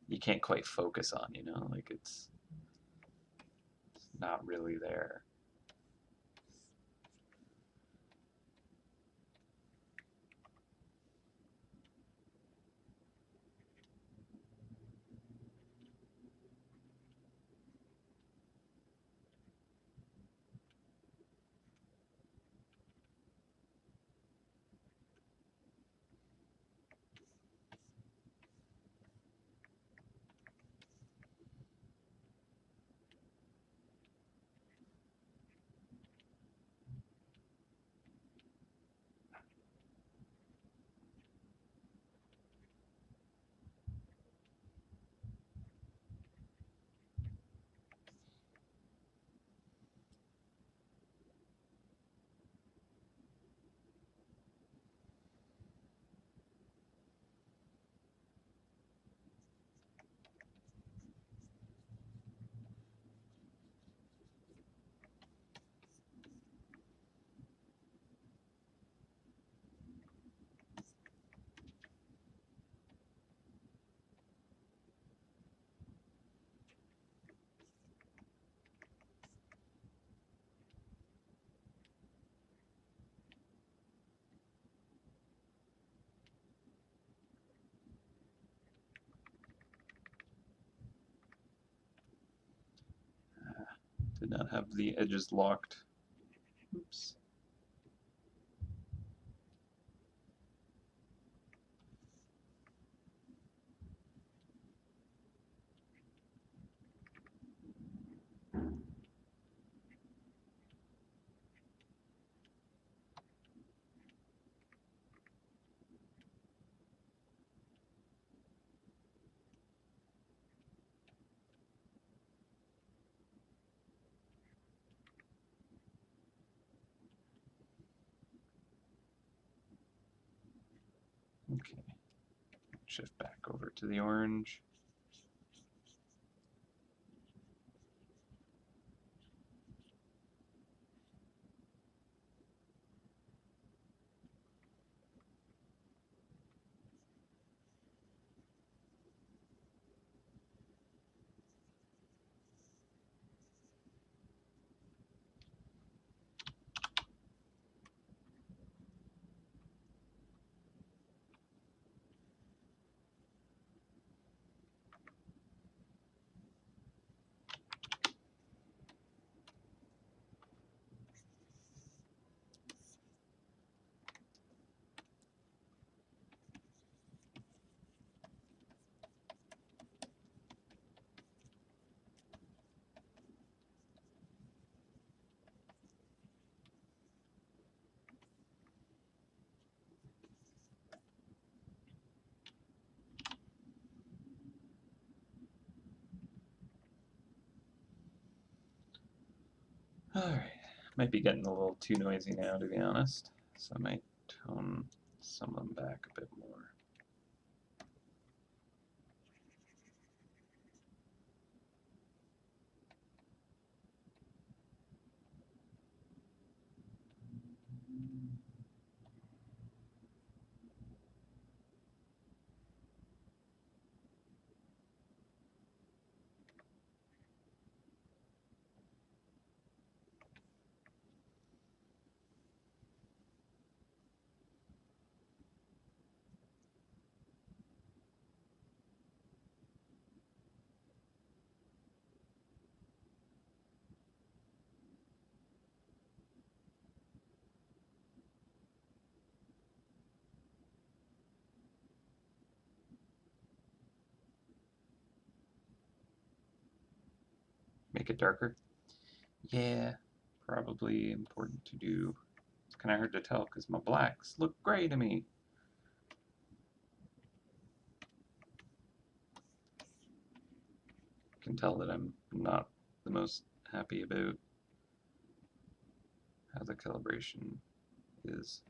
you can't quite focus on, you know, like it's not really there. Did not have the edges locked. Oops. Okay. Shift back over to the orange. All right. Might be getting a little too noisy now, to be honest. So I might tone some of them back a bit more. Make it darker? Yeah, probably important to do. It's kind of hard to tell because my blacks look gray to me. You can tell that I'm not the most happy about how the calibration is.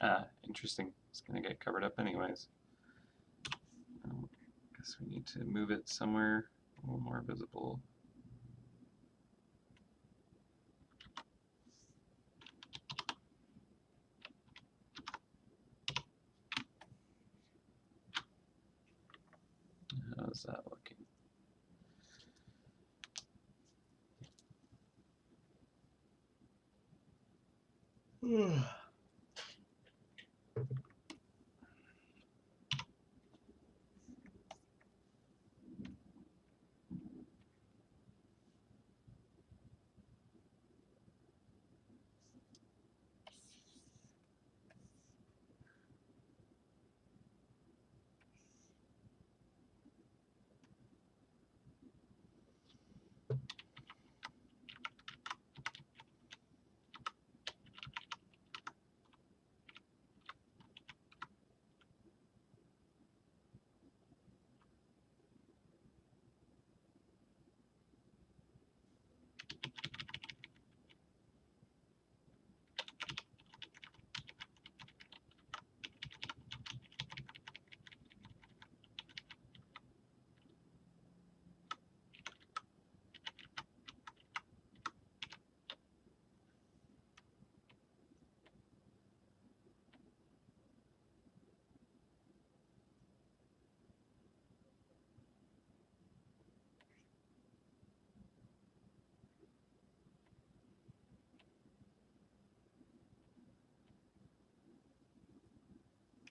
Ah, interesting. It's going to get covered up anyways. Guess we need to move it somewhere a little more visible. How's that looking?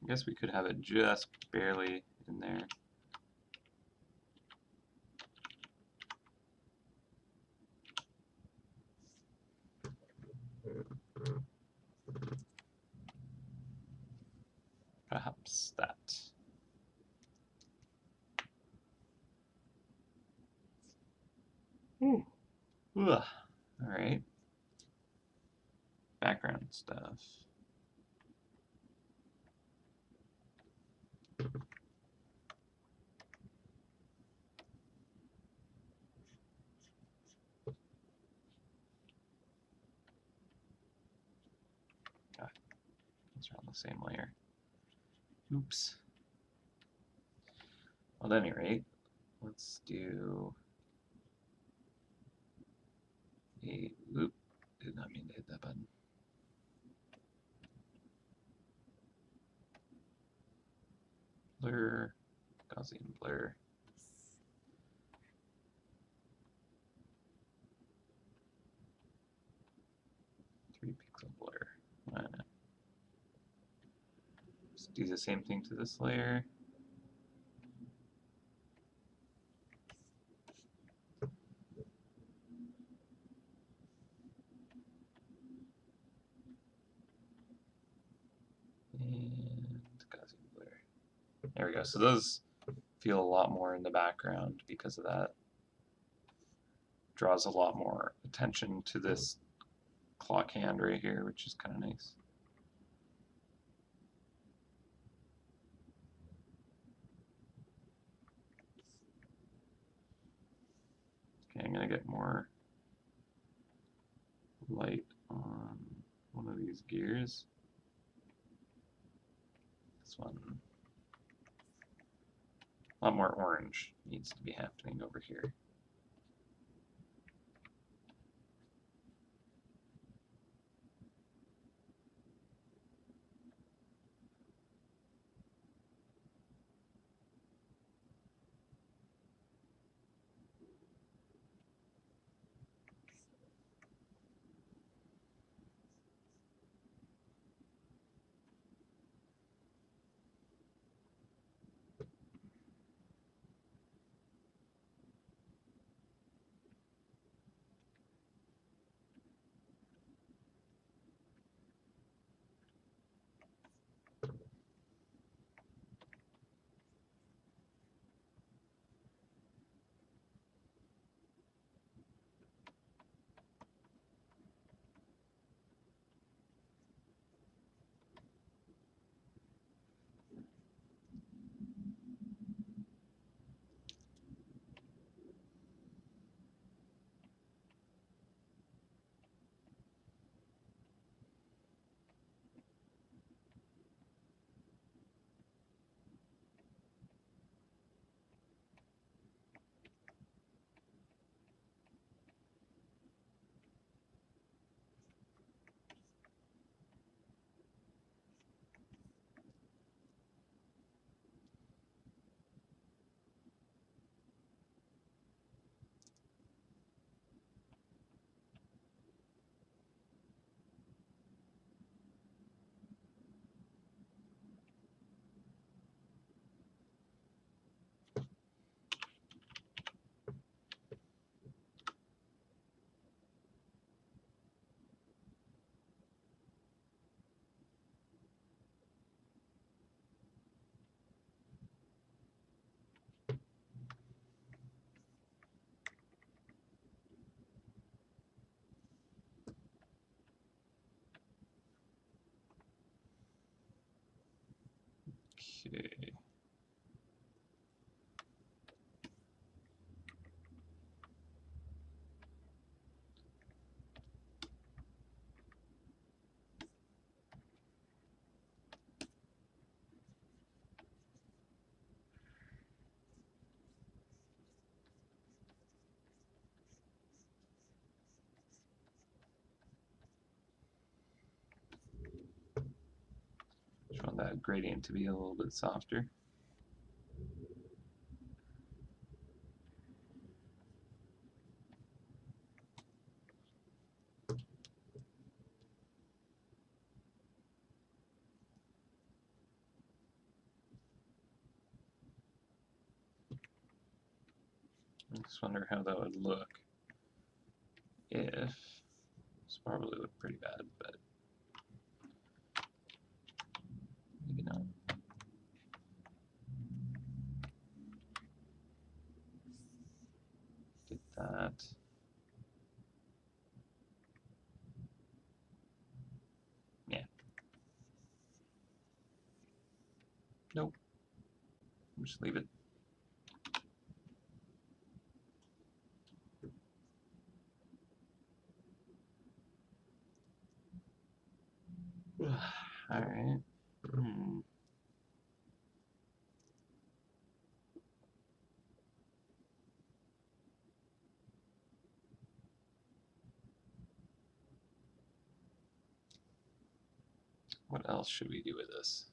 I guess we could have it just barely in there. Perhaps that. Ooh. Ugh. All right. Background stuff. God, these are on the same layer. Oops. Well, at any rate, let's do a oop. Did not mean to hit that button. blur, Gaussian blur. Three pixel blur. Just do the same thing to this layer. And Gaussian blur. There we go. So those feel a lot more in the background because of that. Draws a lot more attention to this clock hand right here, which is kind of nice. Okay, I'm going to get more light on one of these gears. This one. A lot more orange needs to be happening over here. Okay. Just want that gradient to be a little bit softer. I just wonder how that would look if it's probably look pretty bad, but maybe not. Get that. Yeah. Nope. Just leave it. All right. What else should we do with this?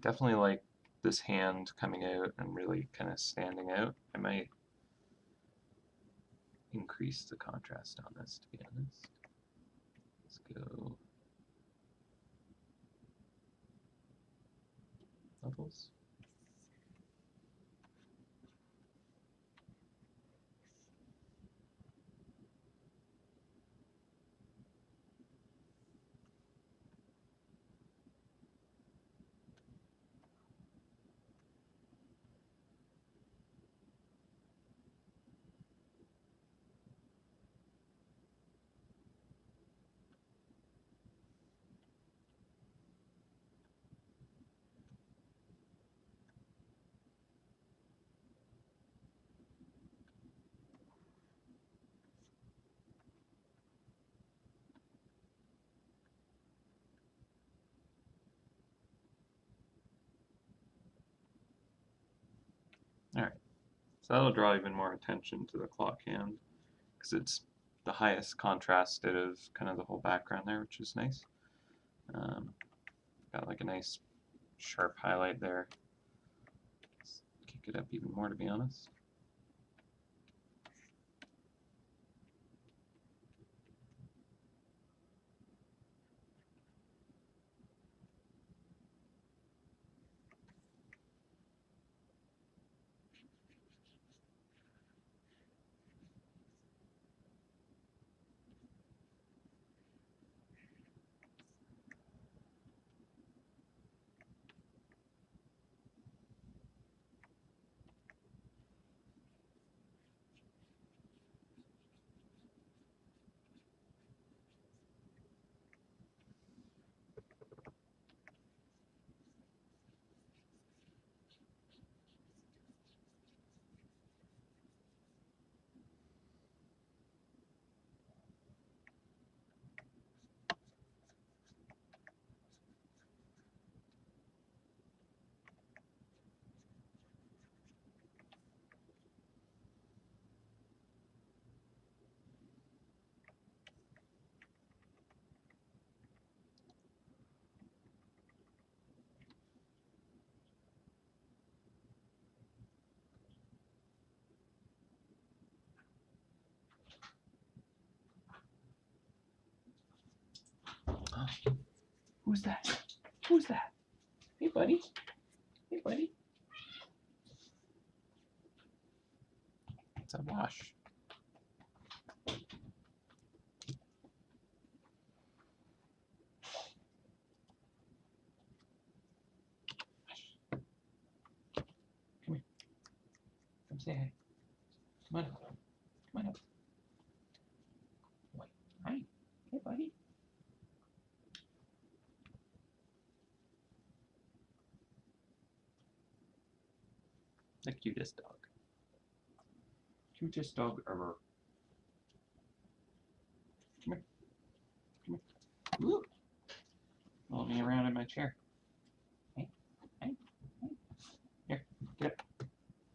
Definitely like this hand coming out and really kind of standing out. I might increase the contrast on this, to be honest. Let's go levels. All right, so that'll draw even more attention to the clock hand because it's the highest contrast out of kind of the whole background there, which is nice. Got like a nice sharp highlight there. Let's kick it up even more, to be honest. Oh, who's that? Who's that? Hey, buddy. Hey, buddy. It's a wash. Come here. Come say hi. Come on up. Come on up. Wait. Hi. Hey, buddy. The cutest dog. Cutest dog ever. Come here. Come here. Ooh. Roll me around in my chair. Hey. Hey. Hey. Here. Get up. Come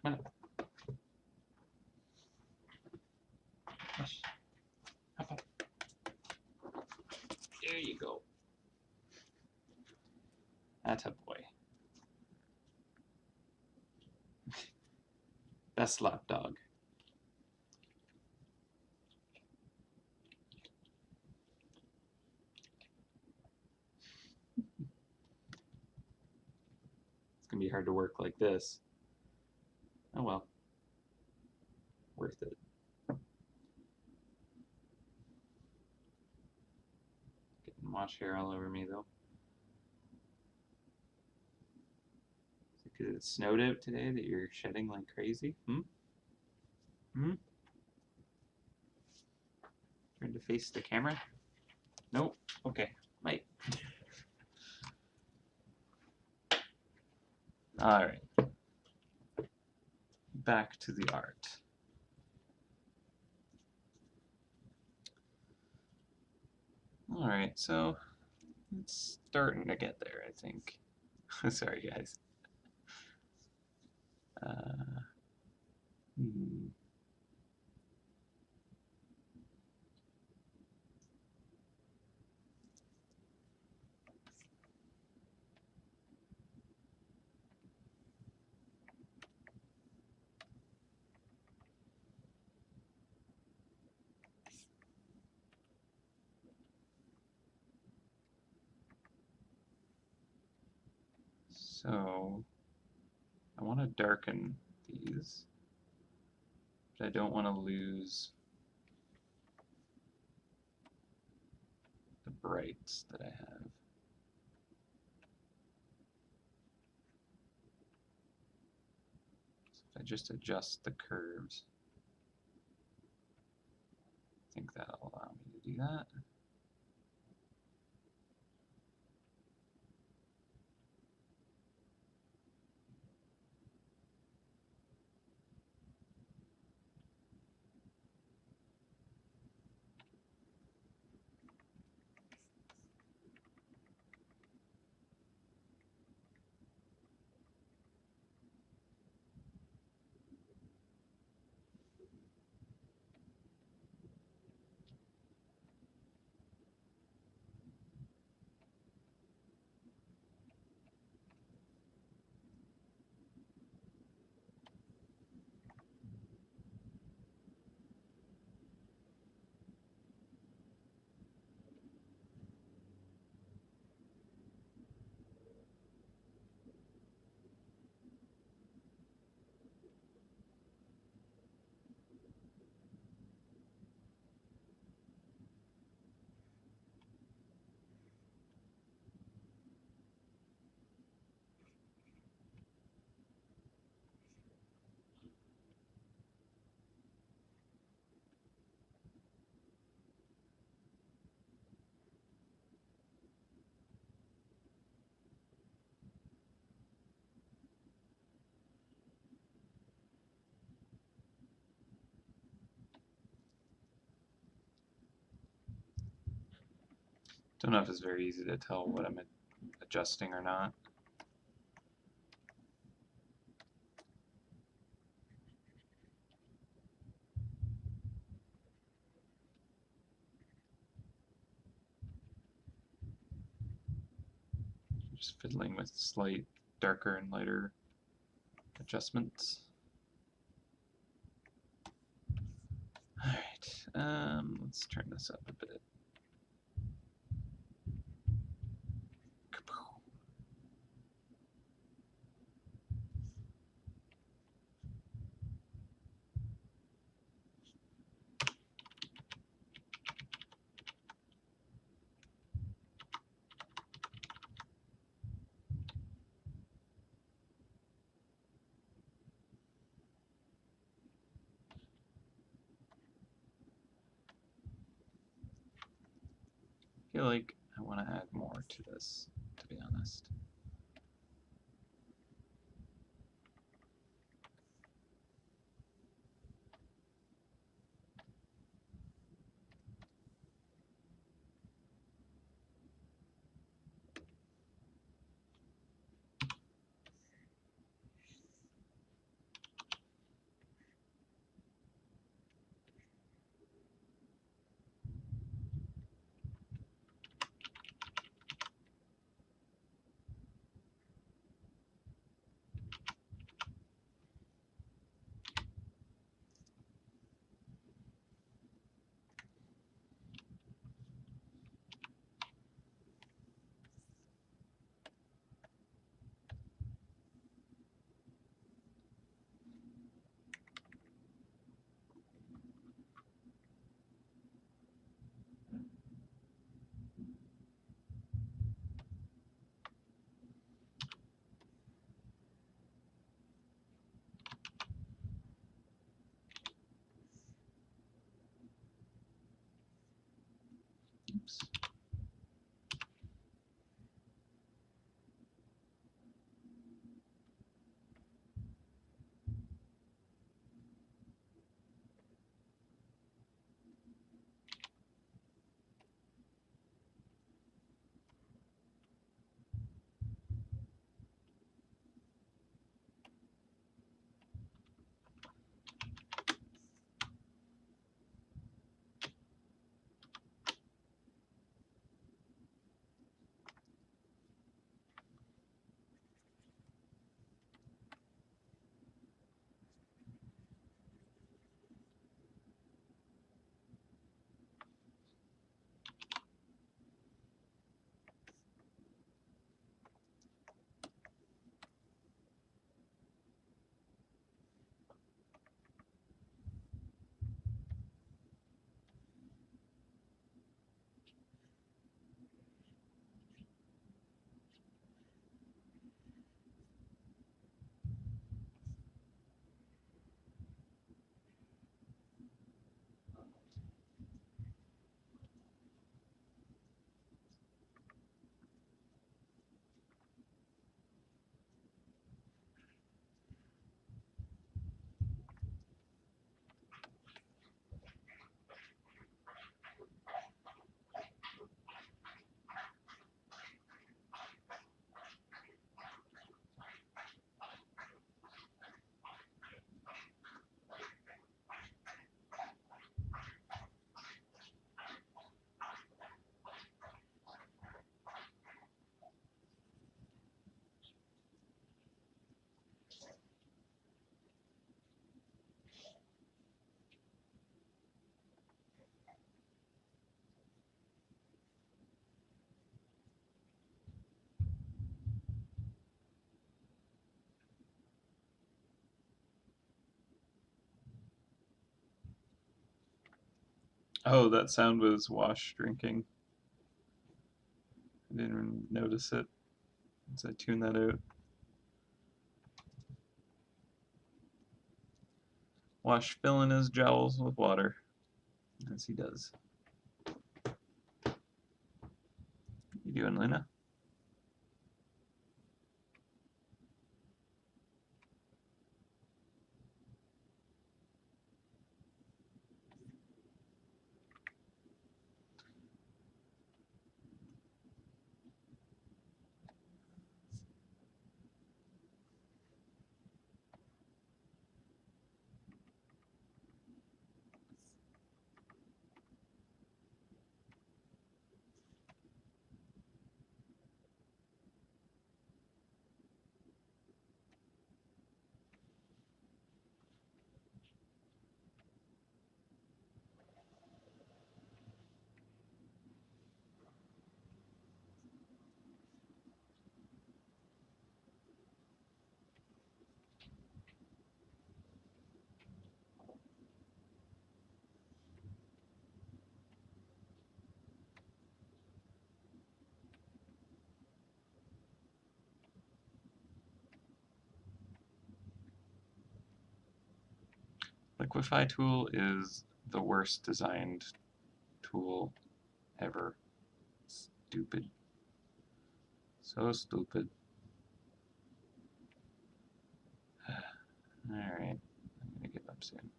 on up. Hush. Hop up. There you go. That's a boy. Best lap dog. It's gonna be hard to work like this. Oh well. Worth it. Getting wash hair all over me though. Is it because it snowed out today that you're shedding like crazy? Turn to face the camera? Nope. Okay. Might. Alright. Back to the art. Alright, so it's starting to get there, I think. Sorry, guys. So I want to darken these, but I don't want to lose the brights that I have. So if I just adjust the curves, I think that'll allow me to do that. Don't know if it's very easy to tell what I'm adjusting or not. Just fiddling with slight darker and lighter adjustments. Alright, let's turn this up a bit. I feel like I want to add more to this, to be honest. Oh, that sound was Wash drinking. I didn't even notice it once I tuned that out. Wash filling his jowls with water, as he does. You doing, Luna? Liquify tool is the worst designed tool ever. Stupid. So stupid. Alright, I'm gonna give up soon.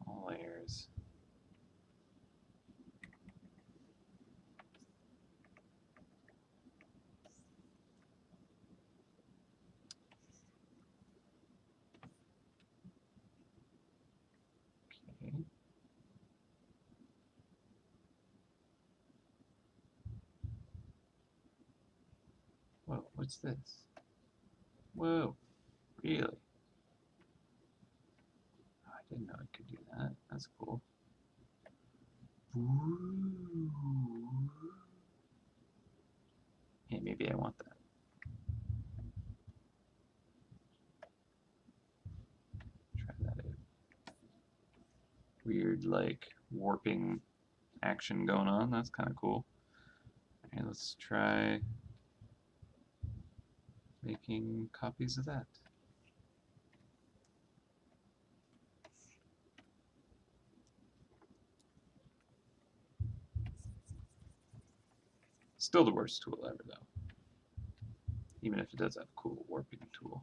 All layers. Okay. Whoa, what's this? Whoa, really? Oh, I didn't know I could do that. That's cool. Ooh. Hey, maybe I want that. Try that out. Weird, like, warping action going on. That's kind of cool. Okay, let's try making copies of that. Still the worst tool ever, though. Even if it does have a cool warping tool.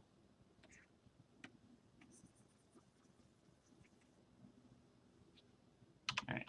Alright.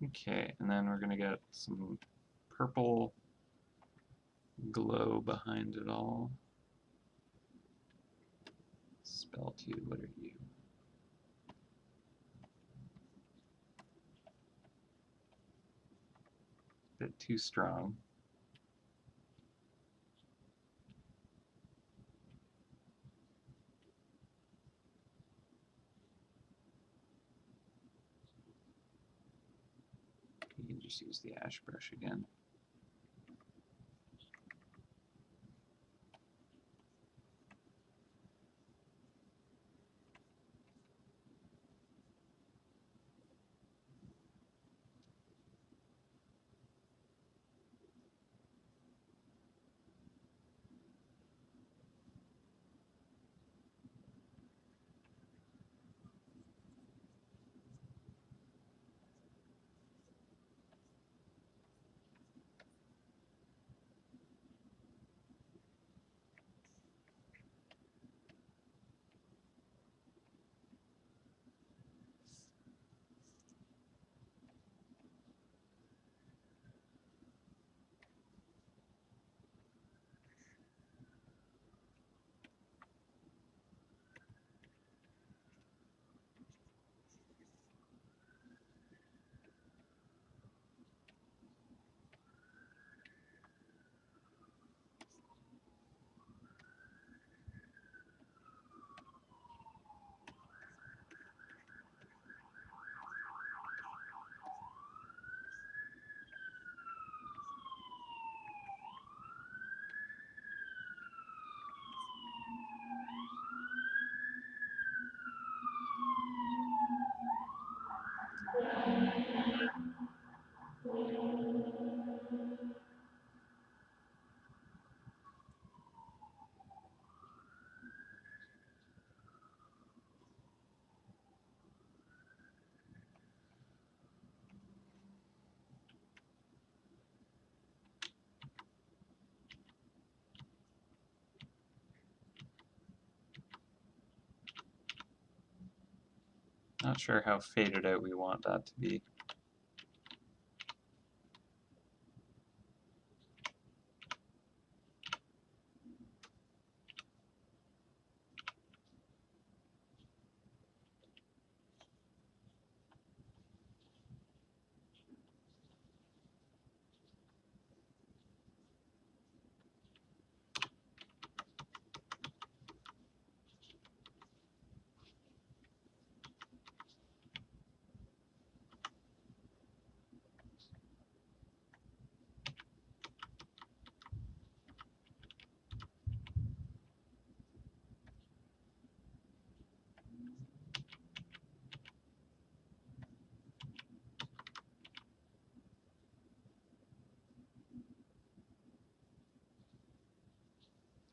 Okay, and then we're going to get some purple glow behind it all. Spelltube, what are you? Bit too strong. You can just use the ash brush again. Not sure how faded out we want that to be.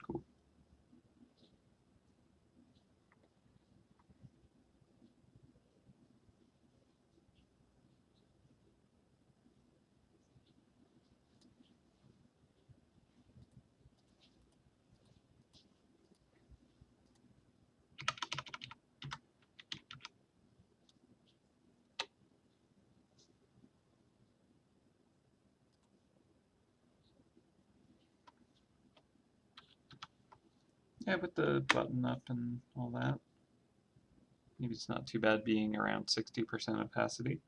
Cool. Yeah, with the button up and all that. Maybe it's not too bad being around 60% opacity.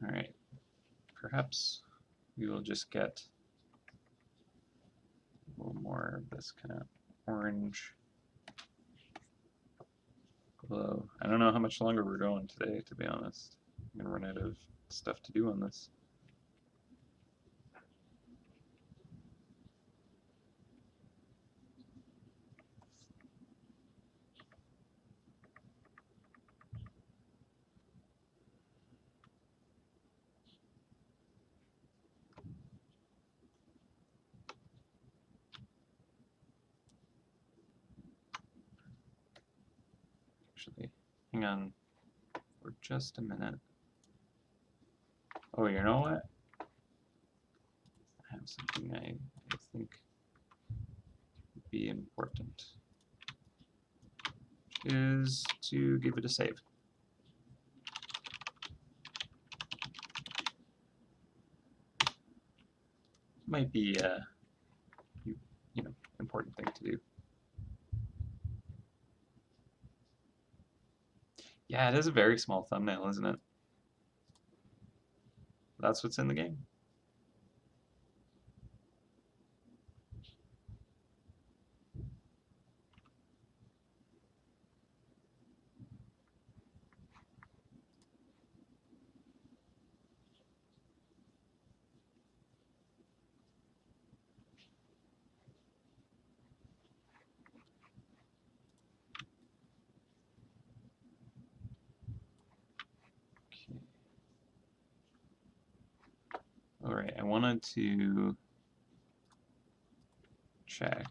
All right. Perhaps we will just get a little more of this kind of orange glow. I don't know how much longer we're going today, to be honest. I'm going to run out of stuff to do on this. Actually, hang on for just a minute. Oh, you know what? I have something I think would be important, which is to give it a save. Might be you know, important thing to do. Yeah, it is a very small thumbnail, isn't it? That's what's in the game. Okay. All right, I wanted to check.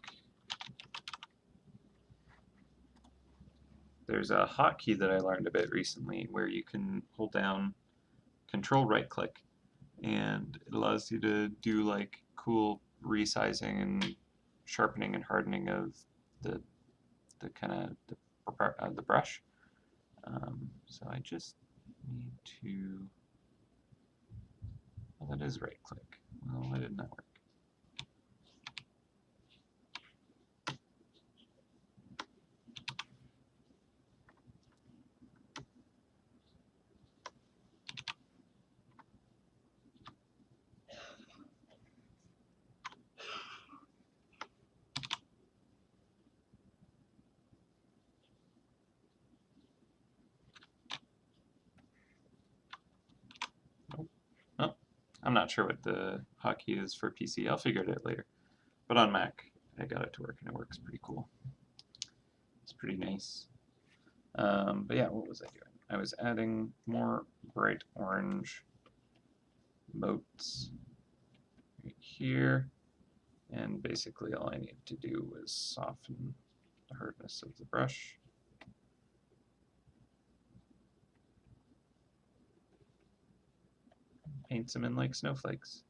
There's a hotkey that I learned a bit recently where you can hold down control right click and it allows you to do like cool resizing and sharpening and hardening of the kind of the brush. So I just need to. Well, that is right click. Well, why didn't that work? Nope. Oh, I'm not sure what the hotkey is for PC. I'll figure it out later. But on Mac, I got it to work and it works pretty cool. It's pretty nice. But yeah, what was I doing? I was adding more bright orange motes right here, and basically all I needed to do was soften the hardness of the brush. paints them in like snowflakes.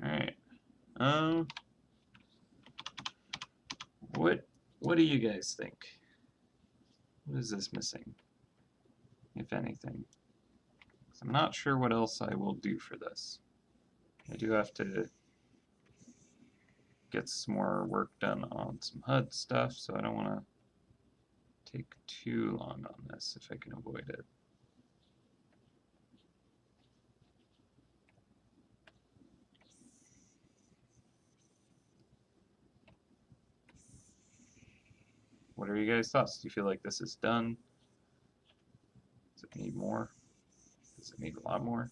All right. What do you guys think? What is this missing, if anything? 'Cause I'm not sure what else I will do for this. I do have to get some more work done on some HUD stuff, so I don't want to take too long on this if I can avoid it. What are you guys' thoughts? Do you feel like this is done? Does it need more? Does it need a lot more?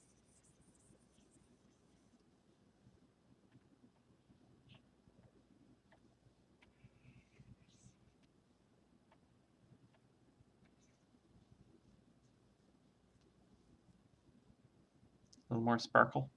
A little more sparkle?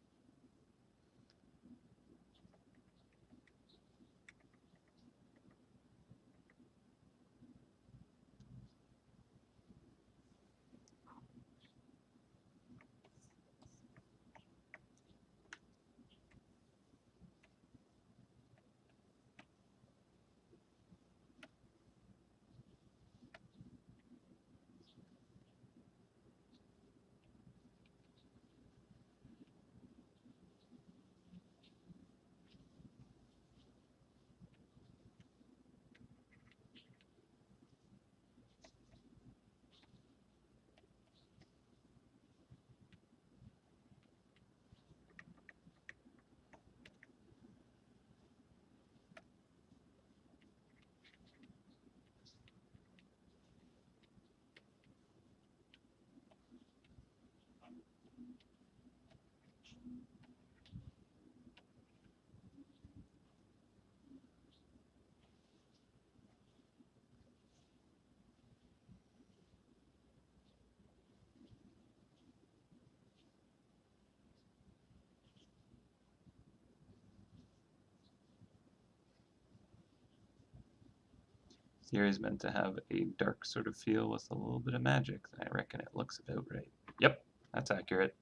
Here is meant to have a dark sort of feel with a little bit of magic. I reckon it looks about right. Yep, that's accurate.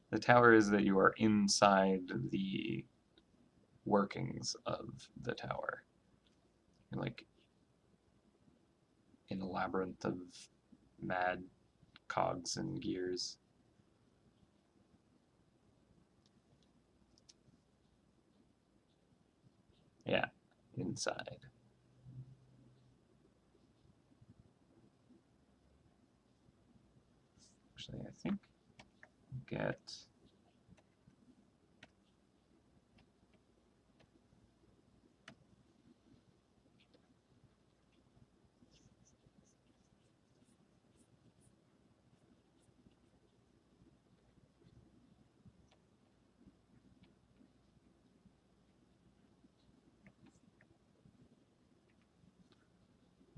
The tower is that you are inside the workings of the tower. You're like in a labyrinth of mad cogs and gears. Yeah, inside. Actually, I think get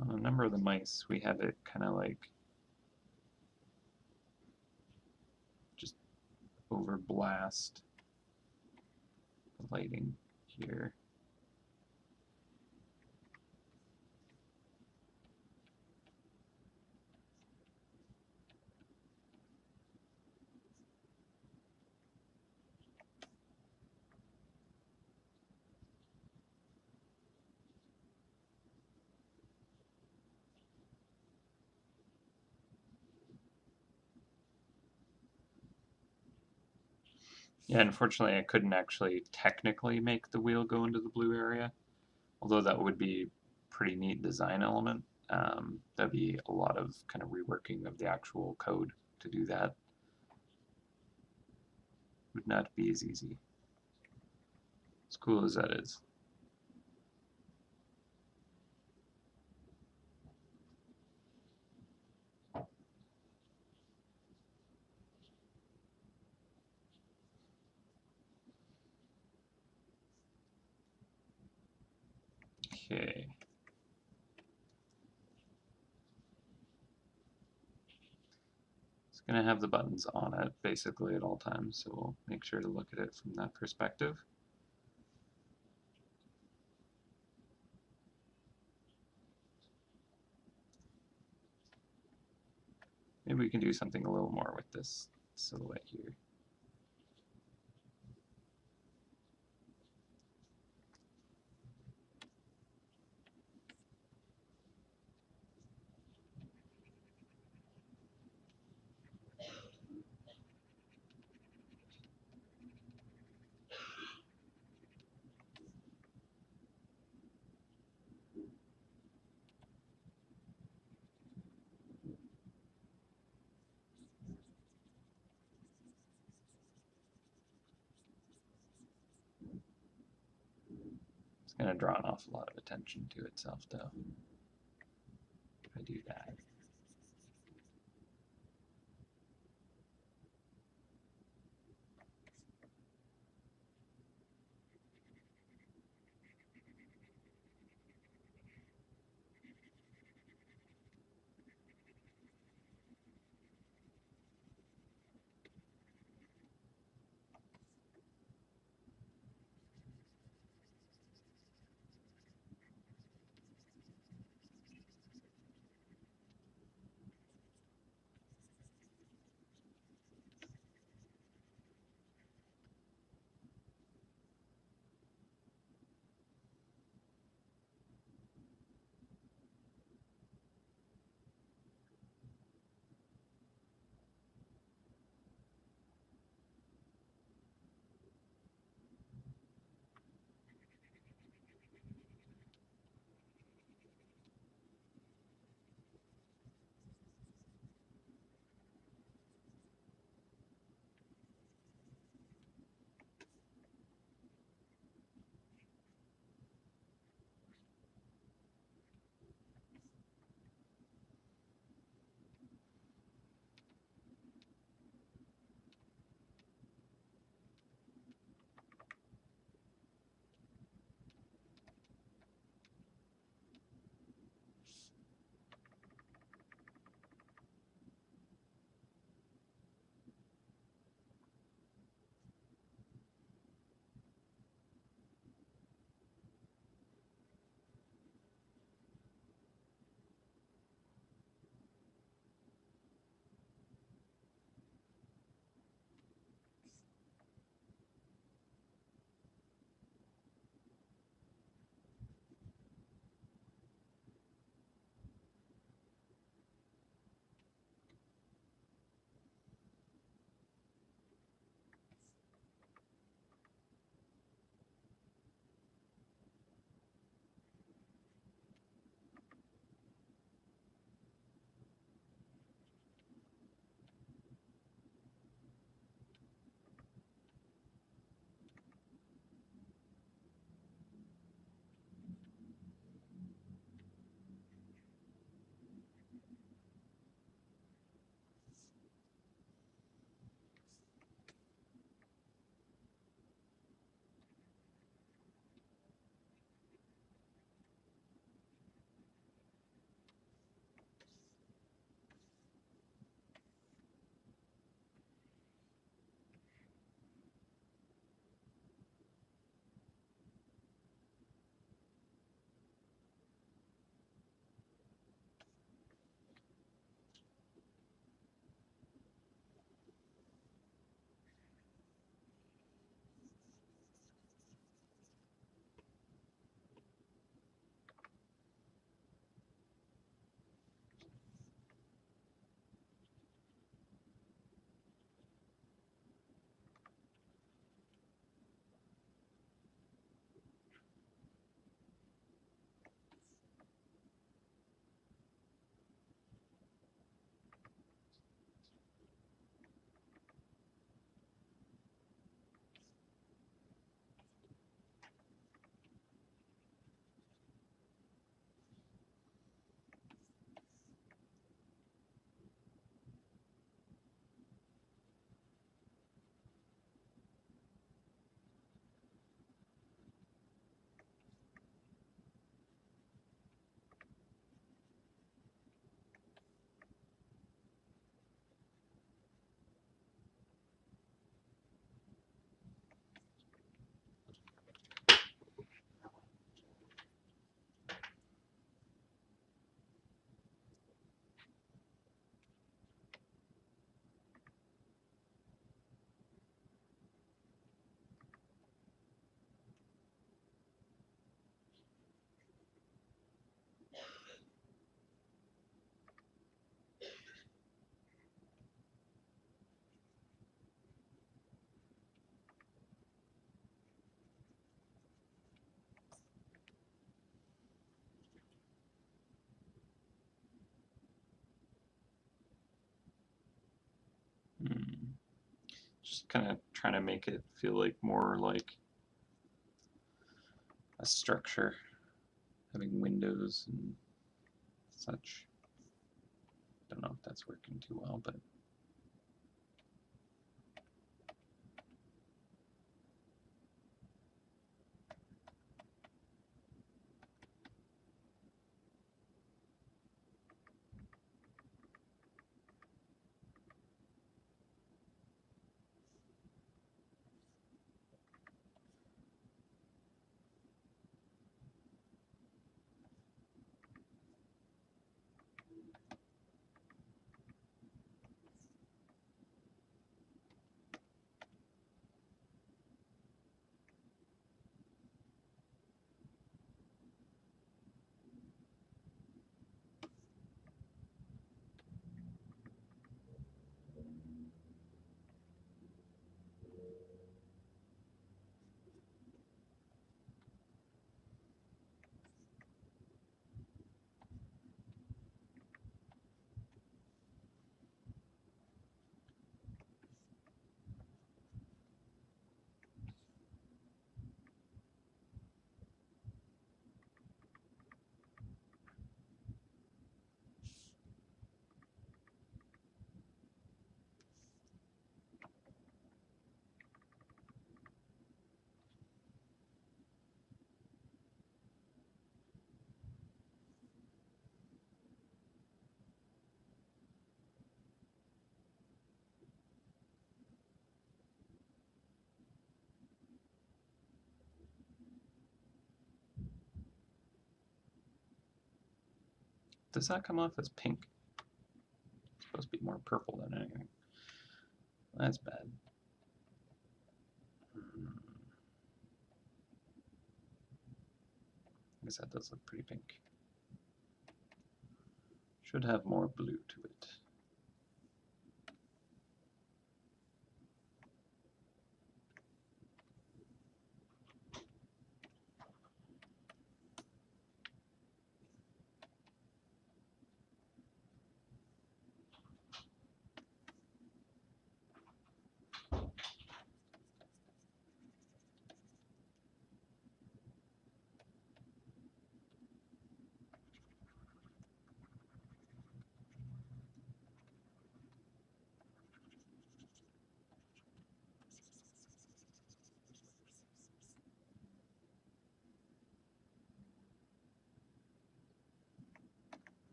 on a number of the mice, we have it kind of like just over blast the lighting here. Yeah, unfortunately, I couldn't actually technically make the wheel go into the blue area, although that would be pretty neat design element. That'd be a lot of kind of reworking of the actual code to do that. Would not be as easy. As cool as that is. Okay. It's going to have the buttons on it basically at all times, so we'll make sure to look at it from that perspective. Maybe we can do something a little more with this silhouette here. It's going to draw an awful lot of attention to itself, though, if I do that. Just kind of trying to make it feel like more like a structure, having windows and such. Don't know if that's working too well, but does that come off as pink? It's supposed to be more purple than anything. That's bad. I guess that does look pretty pink. Should have more blue to it.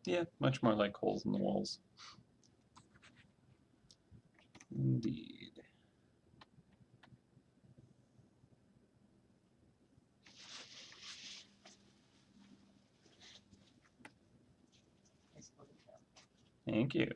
Yeah, much more like holes in the walls. Indeed. Thank you.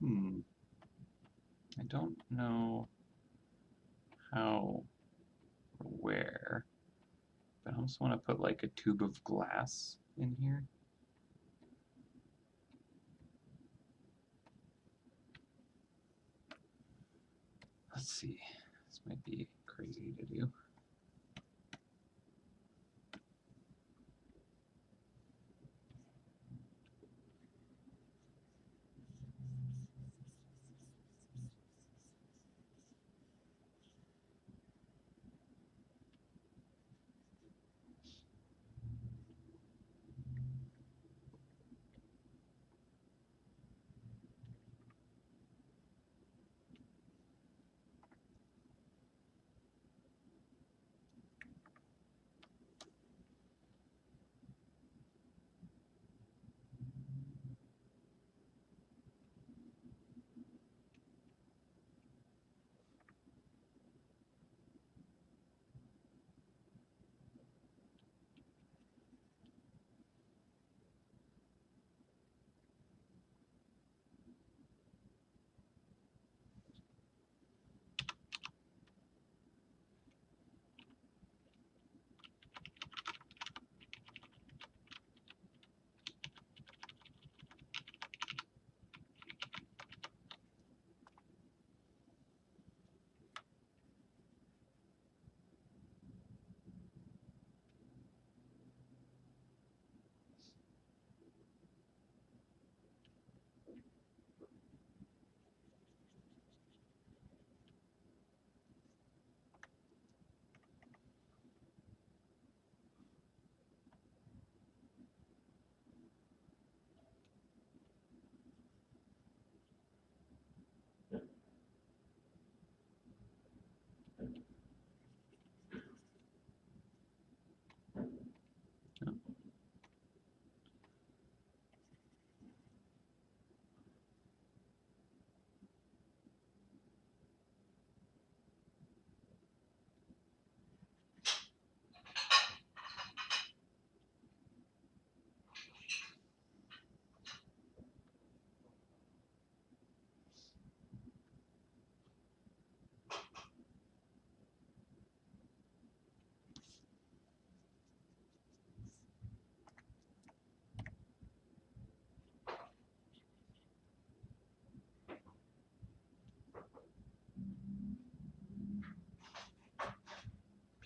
I don't know how or where, but I almost want to put like a tube of glass in here. Let's see. This might be crazy to do.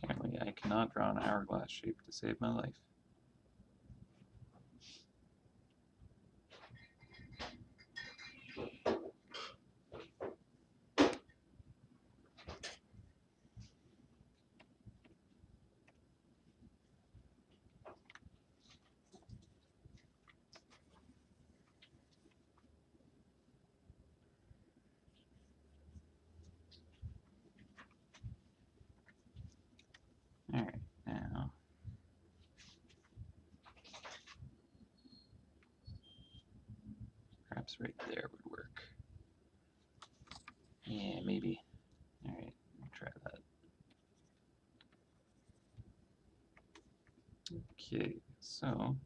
Apparently I cannot draw an hourglass shape to save my life. Alright, now perhaps right there would work. Yeah, maybe. Alright, I'll try that. Okay, so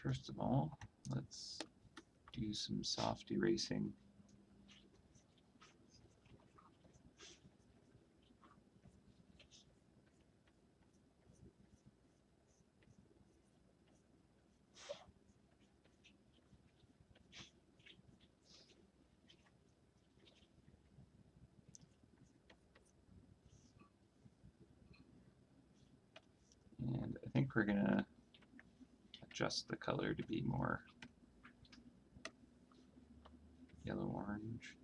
first of all, let's do some soft erasing. And I think we're gonna adjust the color to be more yellow-orange.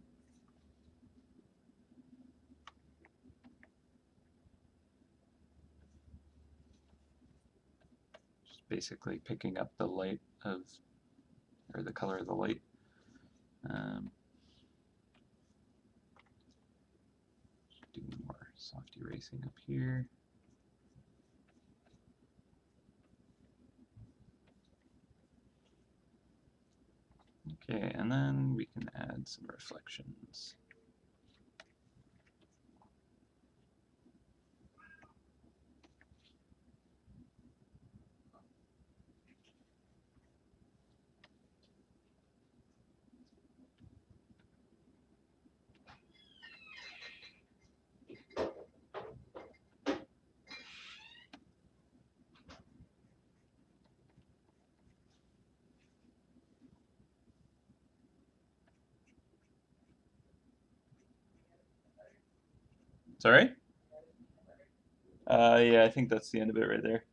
Just basically picking up the light of, or the color of the light. Doing more soft erasing up here. Okay, and then we can add some reflections. Sorry? Yeah, I think that's the end of it right there.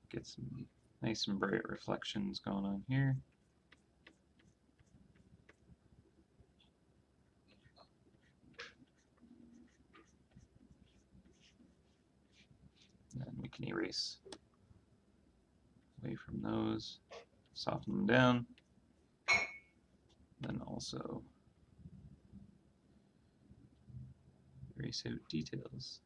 Get some nice and bright reflections going on here. And we can erase away from those, soften them down, then also erase out details.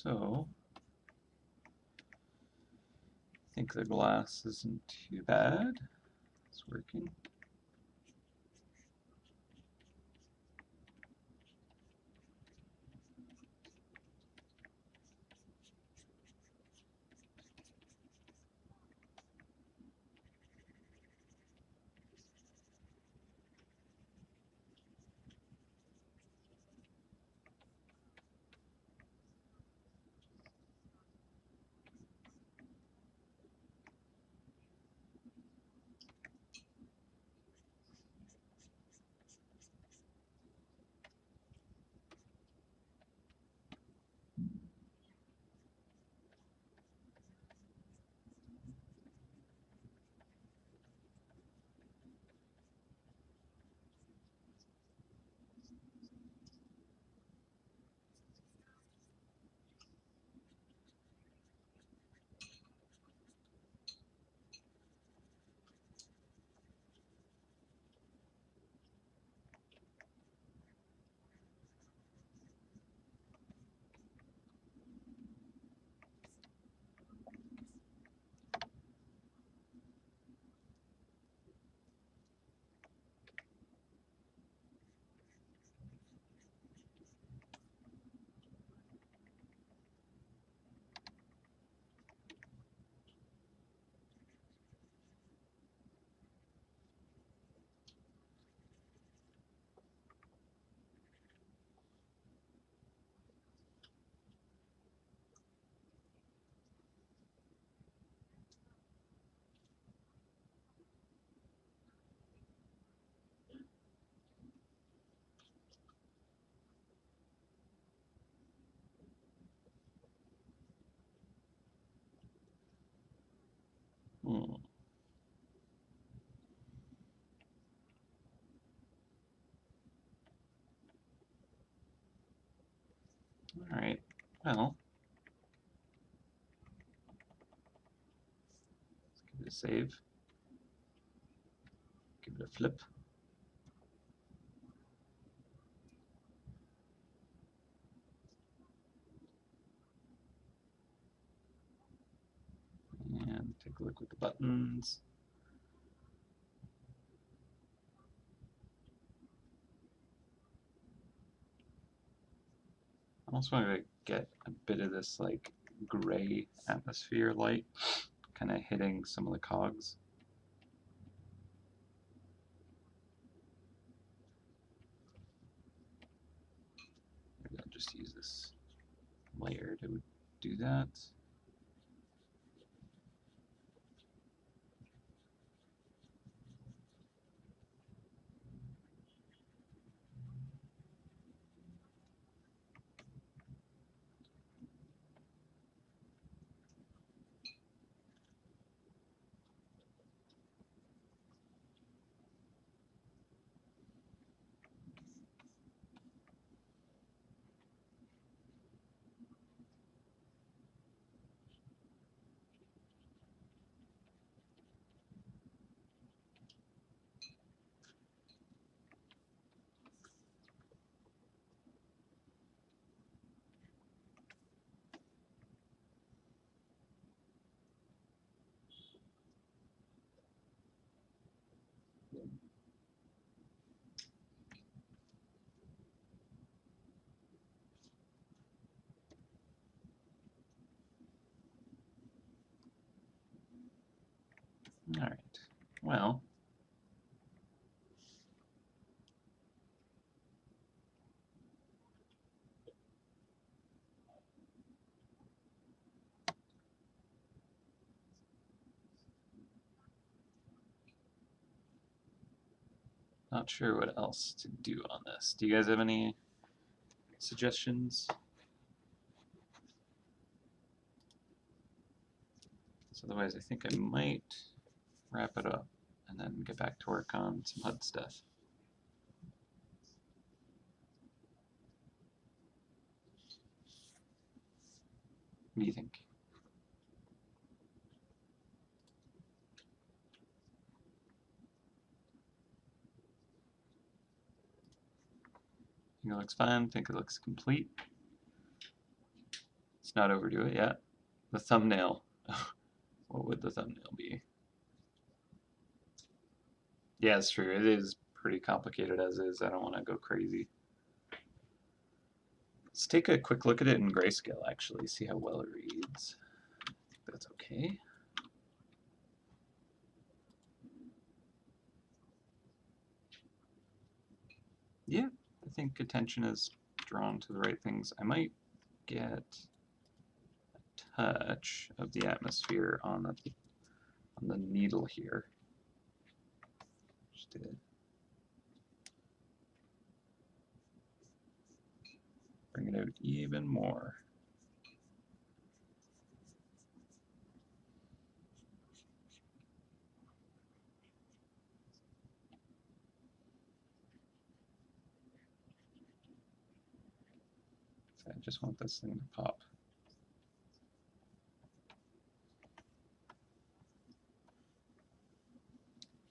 So I think the glass isn't too bad. It's working. Hmm. All right. Well, let's give it a save. Give it a flip. And take a look at the buttons. I also want to get a bit of this like gray atmosphere light kind of hitting some of the cogs. Maybe I'll just use this layer to do that. All right. Well, not sure what else to do on this. Do you guys have any suggestions? So otherwise, I think I might wrap it up and then get back to work on some HUD stuff. What do you think? Think it looks fine? Think it looks complete? Let's Let's not overdo it yet. The thumbnail. What would the thumbnail be? Yeah, it's true. It is pretty complicated as is. I don't want to go crazy. Let's take a quick look at it in grayscale, actually, see how well it reads. That's okay. Yeah, I think attention is drawn to the right things. I might get a touch of the atmosphere on the needle here. Just to bring it out even more. So I just want this thing to pop.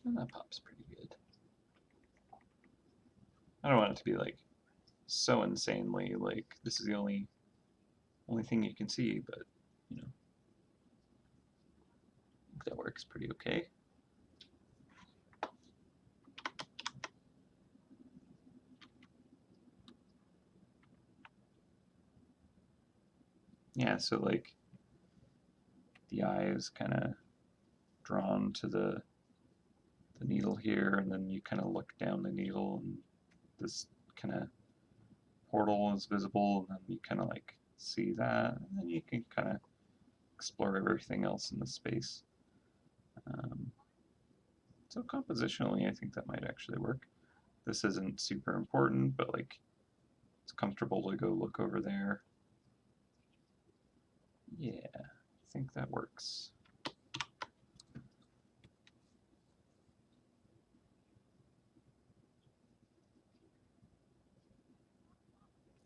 And that pops pretty good. I don't want it to be like so insanely like this is the only thing you can see, but you know, I think that works pretty okay. Yeah, so like the eye is kind of drawn to the needle here, and then you kind of look down the needle, and this kind of portal is visible, and then you kind of like see that, and then you can kind of explore everything else in the space. So compositionally, I think that might actually work. This isn't super important, but like it's comfortable to go look over there. Yeah, I think that works.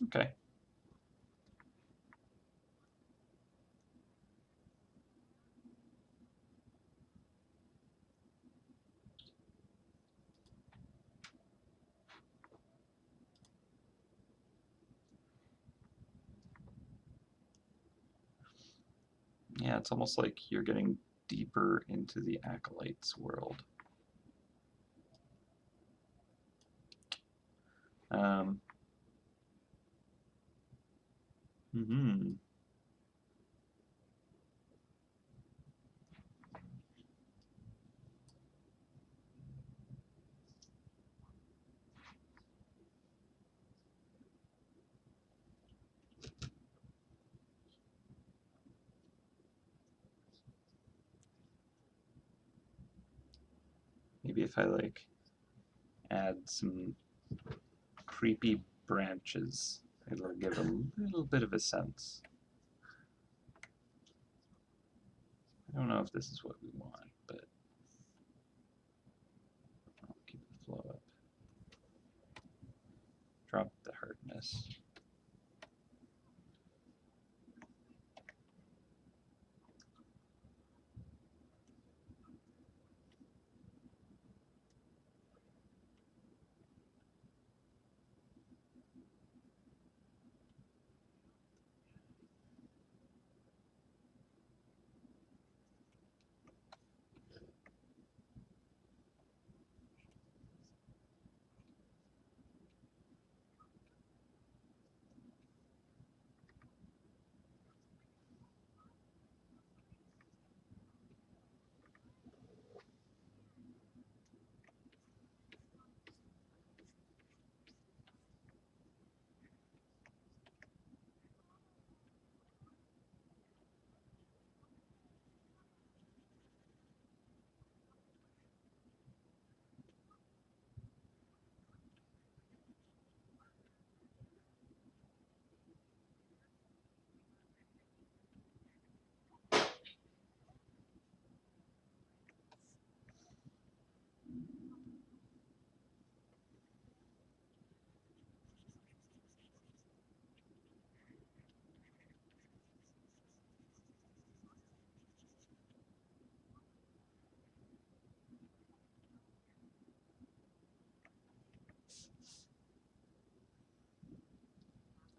Okay. Yeah, it's almost like you're getting deeper into the acolytes world. Mm-hmm. Maybe if I like add some creepy branches, it'll give a little bit of a sense. I don't know if this is what we want, but I'll keep the flow up. Drop the hardness.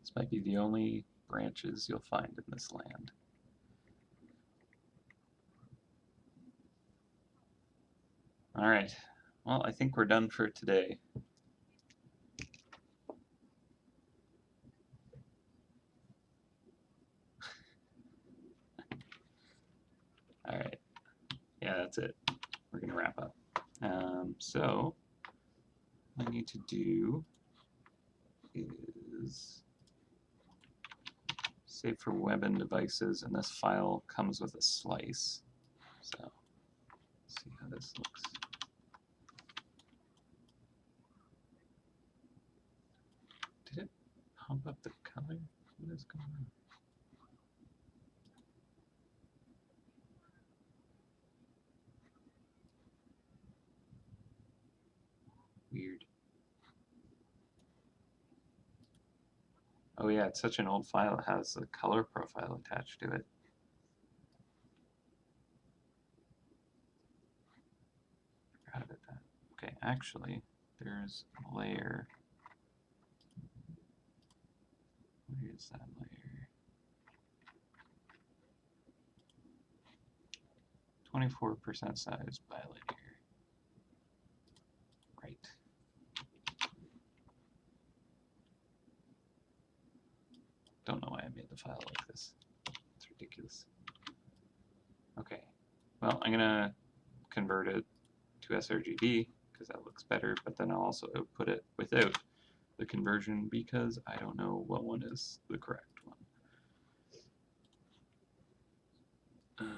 This might be the only branches you'll find in this land. All right, well, I think we're done for today. All right, yeah, that's it. We're gonna wrap up. So what I need to do is save for web and devices, and this file comes with a slice. So let's see how this looks. Did it pump up the color? What is going on? Weird. Oh yeah, it's such an old file. It has a color profile attached to it. Forgot about that. Okay, actually, there's a layer. Where is that layer? 24% size bilinear. Right. Don't know why I made the file like this. It's ridiculous. Okay. Well, I'm gonna convert it to sRGB because that looks better, but then I'll also output it without the conversion because I don't know what one is the correct one. All right.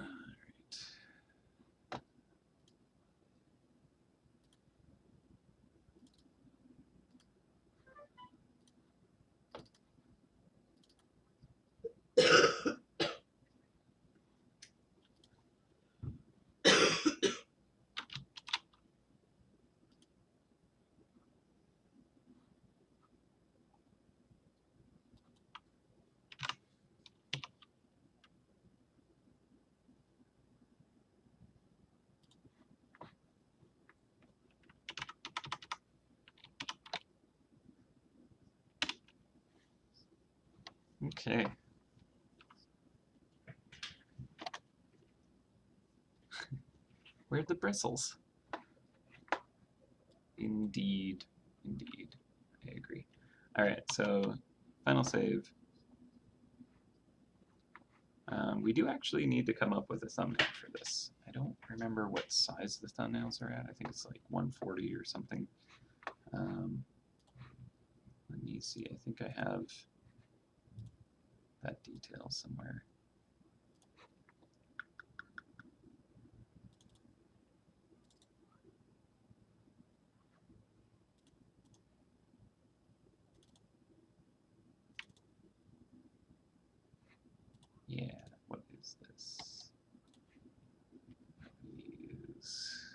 Okay. Where'd the bristles? Indeed. Indeed. I agree. All right, so final save. We do actually need to come up with a thumbnail for this. I don't remember what size the thumbnails are at. I think it's like 140 or something. Let me see. I think I have that detail somewhere. Yeah, what is this? Use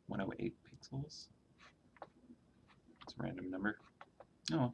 108 pixels. It's a random number. Oh.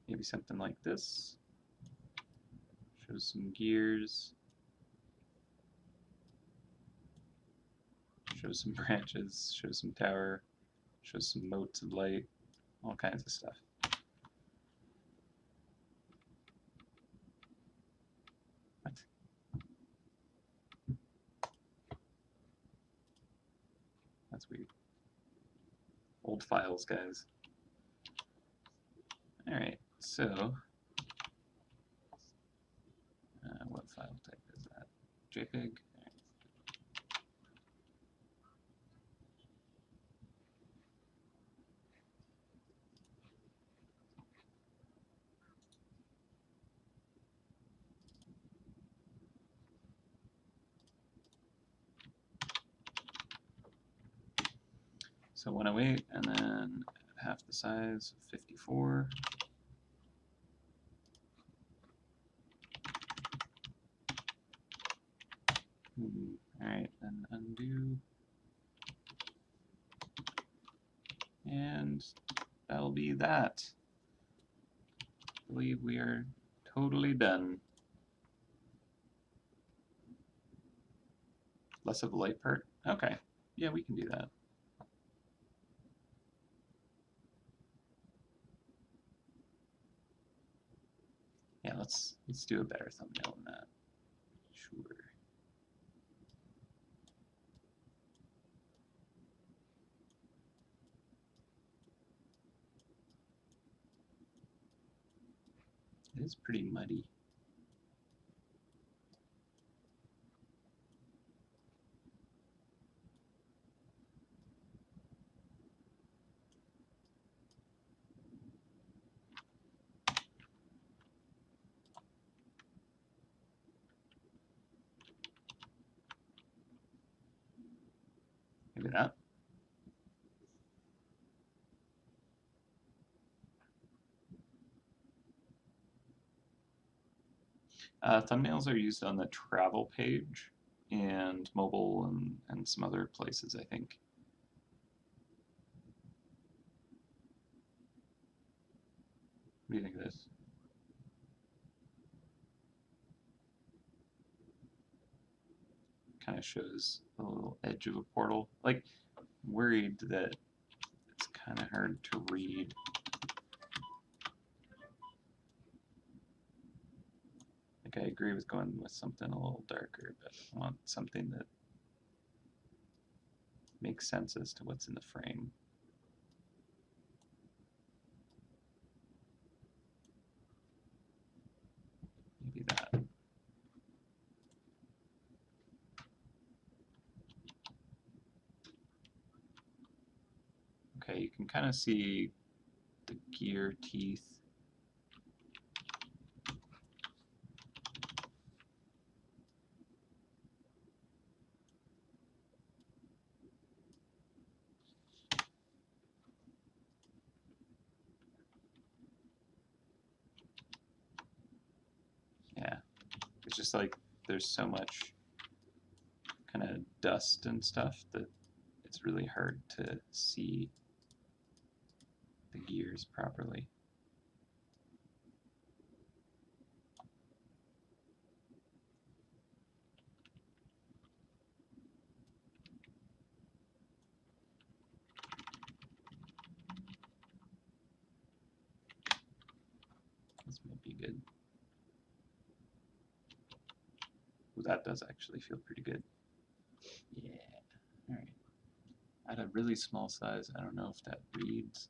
Maybe something like this. Shows some gears. Shows some branches. Shows some tower. Shows some motes of light. All kinds of stuff. What? That's weird. Old files, guys. All right, so file type is that? JPEG? So 108, and then half the size, 54. All right, then undo. And that'll be that. I believe we are totally done. Less of a light part? Okay. Yeah, we can do that. Yeah, let's do a better thumbnail than that. Sure. It is pretty muddy. Maybe not. Thumbnails are used on the travel page and mobile and some other places, I think. What do you think of this? Kind of shows a little edge of a portal. Like, worried that it's kind of hard to read. Like, I agree with going with something a little darker, but I want something that makes sense as to what's in the frame. Maybe that. Okay, you can kind of see the gear teeth. Yeah, it's just like there's so much kind of dust and stuff that it's really hard to see the gears properly. This might be good. Ooh, that does actually feel pretty good. Yeah. All right. At a really small size, I don't know if that reads.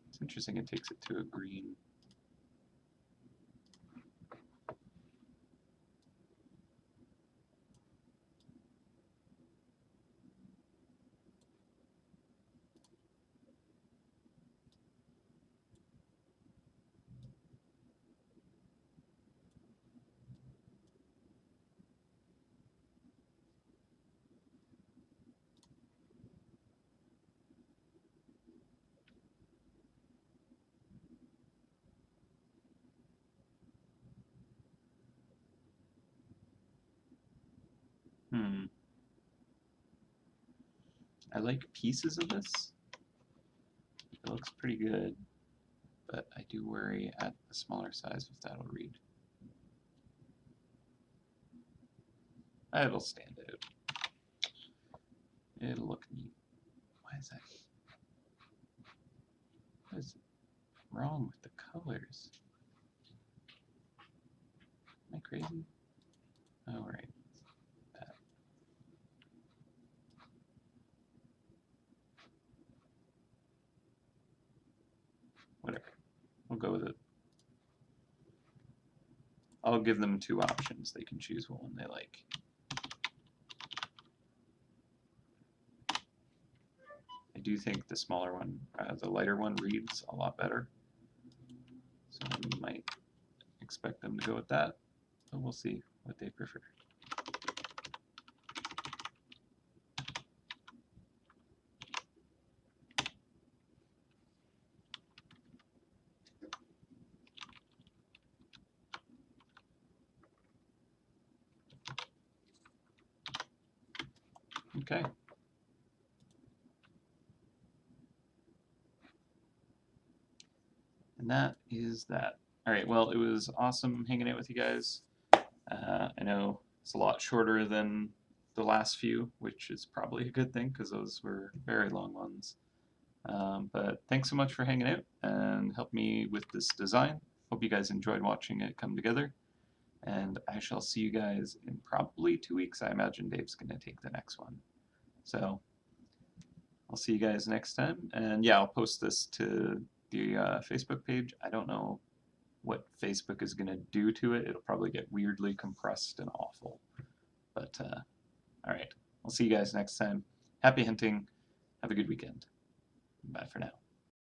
It's interesting it takes it to a green. I like pieces of this. It looks pretty good, but I do worry at a smaller size if that'll read. It'll stand out. It'll look neat. Why is that? What is wrong with the colors? Am I crazy? Oh, right. That. Whatever. We'll go with it. I'll give them 2 options. They can choose one they like. I do think the smaller one, the lighter one, reads a lot better. So we might expect them to go with that, but we'll see what they prefer. Okay. And that is that. All right, well, it was awesome hanging out with you guys. I know it's a lot shorter than the last few, which is probably a good thing because those were very long ones. But thanks so much for hanging out and help me with this design. Hope you guys enjoyed watching it come together. And I shall see you guys in probably 2 weeks. I imagine Dave's going to take the next one. So I'll see you guys next time. And yeah, I'll post this to the Facebook page. I don't know what Facebook is going to do to it. It'll probably get weirdly compressed and awful. But all right, I'll see you guys next time. Happy hunting. Have a good weekend. Bye for now.